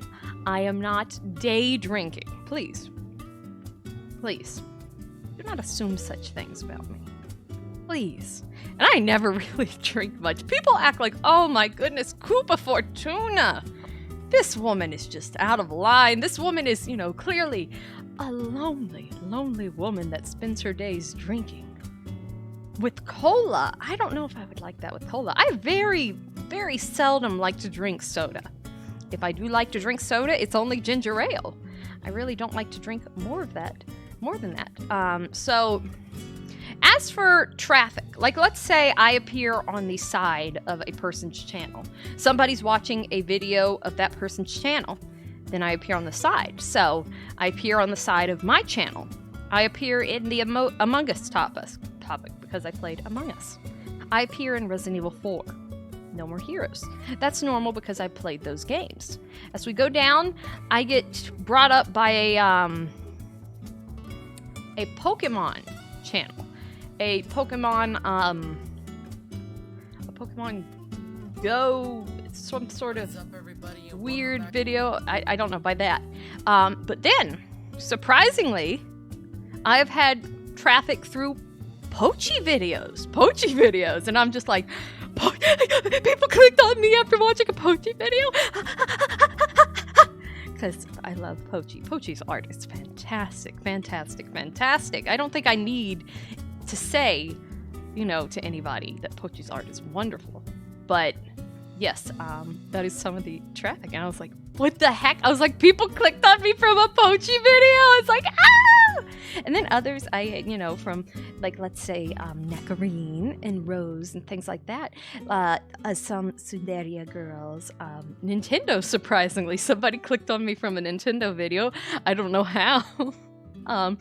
I am not day drinking. Please. not assume such things about me. Please. And I never really drink much. People act like, oh my goodness, Koopa Fortuna. This woman is just out of line. This woman is, you know, clearly a lonely, lonely woman that spends her days drinking. With cola, I don't know if I would like that with cola. I very, very seldom like to drink soda. If I do like to drink soda, it's only ginger ale. I really don't like to drink more than that. So, as for traffic, like let's say I appear on the side of a person's channel. Somebody's watching a video of that person's channel, then I appear on the side. So, I appear on the side of my channel. I appear in the Among Us topic because I played Among Us. I appear in Resident Evil 4. No More Heroes. That's normal because I played those games. As we go down, I get brought up by a Pokemon channel. A Pokemon Go, some sort of weird video. I don't know by that. But then, surprisingly, I have had traffic through Pochi videos, and I'm just like, people clicked on me after watching a Pochi video, because I love Pochi. Pochi's art is fantastic, fantastic, fantastic. I don't think I need to say, you know, to anybody that Pochi's art is wonderful, but yes, that is some of the traffic, and I was like, what the heck? I was like, people clicked on me from a Pochi video. I was like, ah! And then others, you know, from, like, let's say, Nectarine and Rose and things like that. Some Sundaria girls. Nintendo, surprisingly. Somebody clicked on me from a Nintendo video. I don't know how. And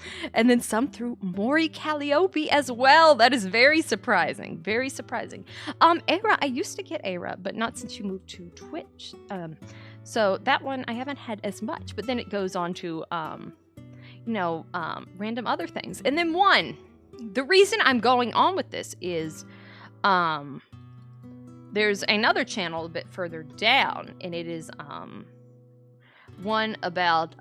then some through Maury Calliope as well. That is very surprising. Very surprising. Era, I used to get Era, but not since you moved to Twitch. So that one I haven't had as much. But then it goes on to... random other things. And then the reason I'm going on with this is there's another channel a bit further down, and it is one about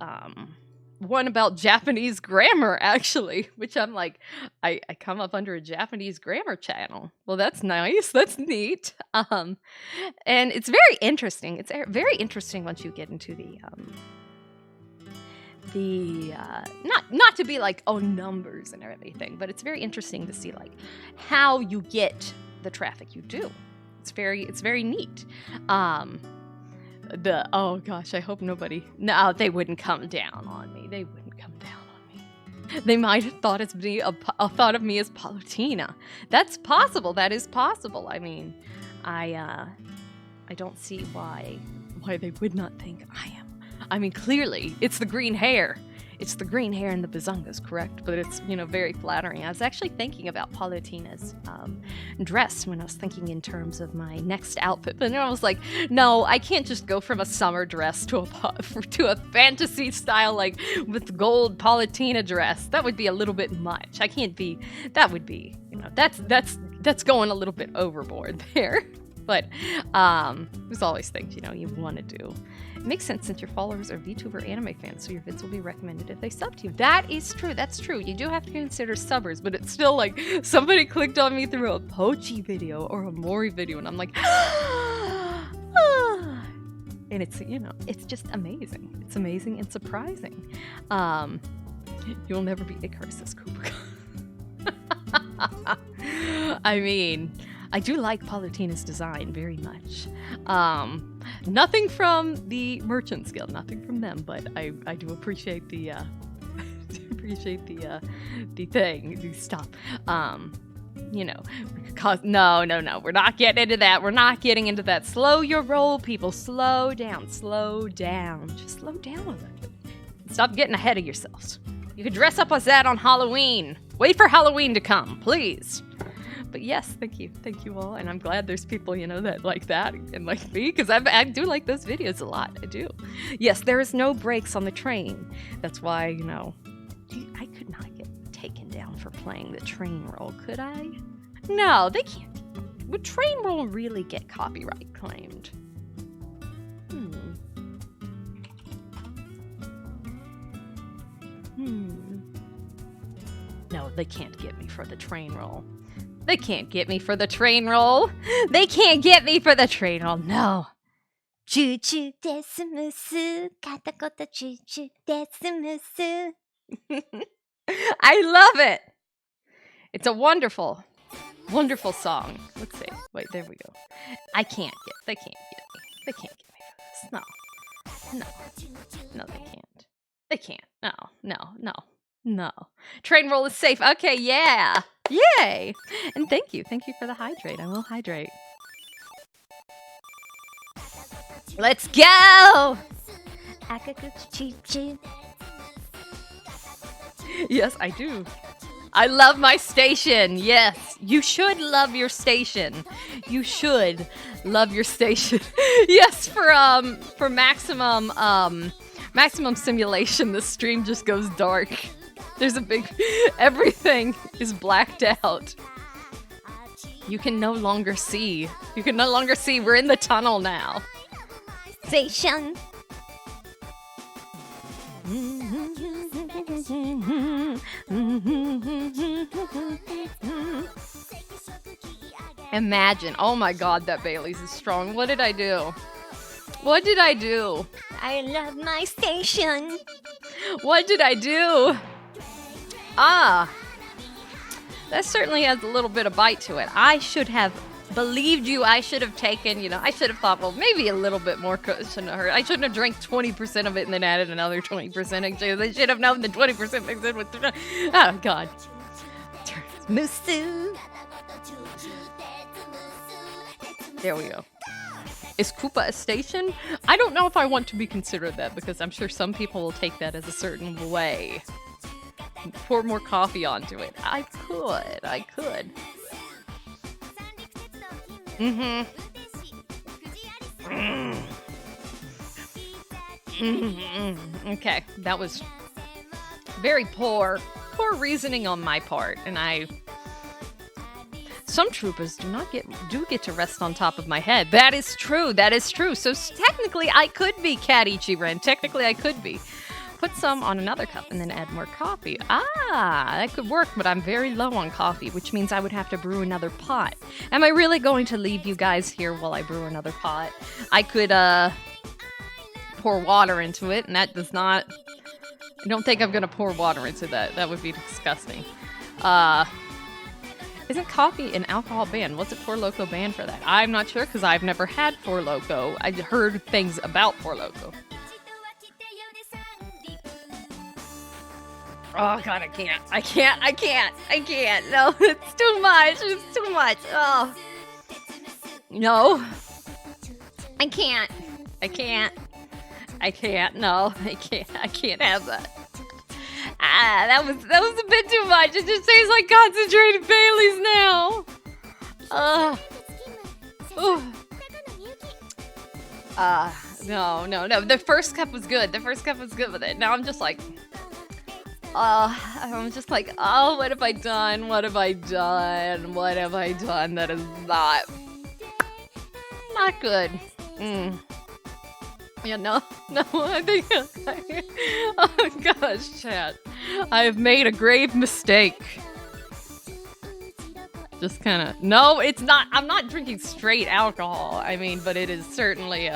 Japanese grammar, actually, which I'm like, I come up under a Japanese grammar channel. Well, that's nice. That's neat. And it's very interesting. It's very interesting once you get into not to be like, oh, numbers and everything, but it's very interesting to see like how you get the traffic you do. It's very neat. Oh gosh, I hope they wouldn't come down on me. They wouldn't come down on me. They might have thought of me as Palutena. That's possible. That is possible. I mean, I don't see why they would not think I am. I mean, clearly, it's the green hair. It's the green hair and the bazungas, correct? But it's, very flattering. I was actually thinking about Palutena's dress when I was thinking in terms of my next outfit. But then I was like, no, I can't just go from a summer dress to a fantasy style, like, with gold Palutena dress. That would be a little bit much. I can't be, that would be, that's going a little bit overboard there. But there's always things, you want to do. It makes sense since your followers are VTuber anime fans, so your vids will be recommended if they sub to you. That is true. That's true. You do have to consider subbers, but it's still like somebody clicked on me through a Pochi video or a Mori video, and I'm like, and it's, it's just amazing. It's amazing and surprising. You'll never be Icarus, says Koopa. I mean, I do like Palutena's design very much. Nothing from the Merchants Guild, nothing from them, but I do appreciate the stuff. No, we're not getting into that. We're not getting into that. Slow your roll, people. Slow down. Just slow down a little. Stop getting ahead of yourselves. You could dress up as that on Halloween. Wait for Halloween to come, please. But yes, thank you all, and I'm glad there's people, that like that and like me, because I do like those videos a lot, I do. Yes, there is no brakes on the train. That's why, I could not get taken down for playing the train roll, could I? No, they can't. Would train roll really get copyright claimed? No, they can't get me for the train roll. They can't get me for the train roll. They can't get me for the train roll. No.
Choo choo desu musu, katakota choo choo desu musu.
I love it. It's a wonderful, wonderful song. Let's see. Wait, there we go. They can't get me. They can't get me for this. No. No, they can't. They can't. No. Train roll is safe. Okay, yeah. Yay. And thank you. Thank you for the hydrate. I will hydrate. Let's go.
Akakuchi-choo-choo.
Yes, I do. I love my station. Yes, you should love your station. You should love your station. Yes, for maximum simulation, the stream just goes dark. There's a big everything is blacked out. You can no longer see. We're in the tunnel now.
Station.
Imagine. Oh my god, that Bailey's is strong. What did I do?
I love my station.
What did I do? Ah. That certainly has a little bit of bite to it. I should have believed you. I should have taken, I should have thought, well, maybe a little bit more shouldn't have hurt. I shouldn't have drank 20% of it and then added another 20%. I should have known the 20% mixed in with... Oh, God.
Musu.
There we go. Is Koopa a station? I don't know if I want to be considered that, because I'm sure some people will take that as a certain way. Pour more coffee onto it. I could. Okay, that was very poor reasoning on my part, and some troopers do get to rest on top of my head. That is true. So technically, I could be Cat Ichiran. Technically, I could be. Put some on another cup and then add more coffee. That could work, but I'm very low on coffee, which means I would have to brew another pot. Am I really going to leave you guys here while I brew another pot? I could, pour water into it, and that does not... I don't think I'm gonna pour water into that. That would be disgusting. Isn't coffee an alcohol ban? What's a Four Loko ban for that? I'm not sure, because I've never had Four Loko. I heard things about Four Loko. Oh, God, I can't. No, it's too much. Oh. No. I can't. No, I can't have that. That was a bit too much. It just tastes like concentrated Baileys now. No. The first cup was good. With it. Now I'm just like, oh, what have I done? That is not good. Yeah, no, I think, oh gosh, chat. I have made a grave mistake. Just kind of, no, it's not, I'm not drinking straight alcohol. I mean, but it is certainly,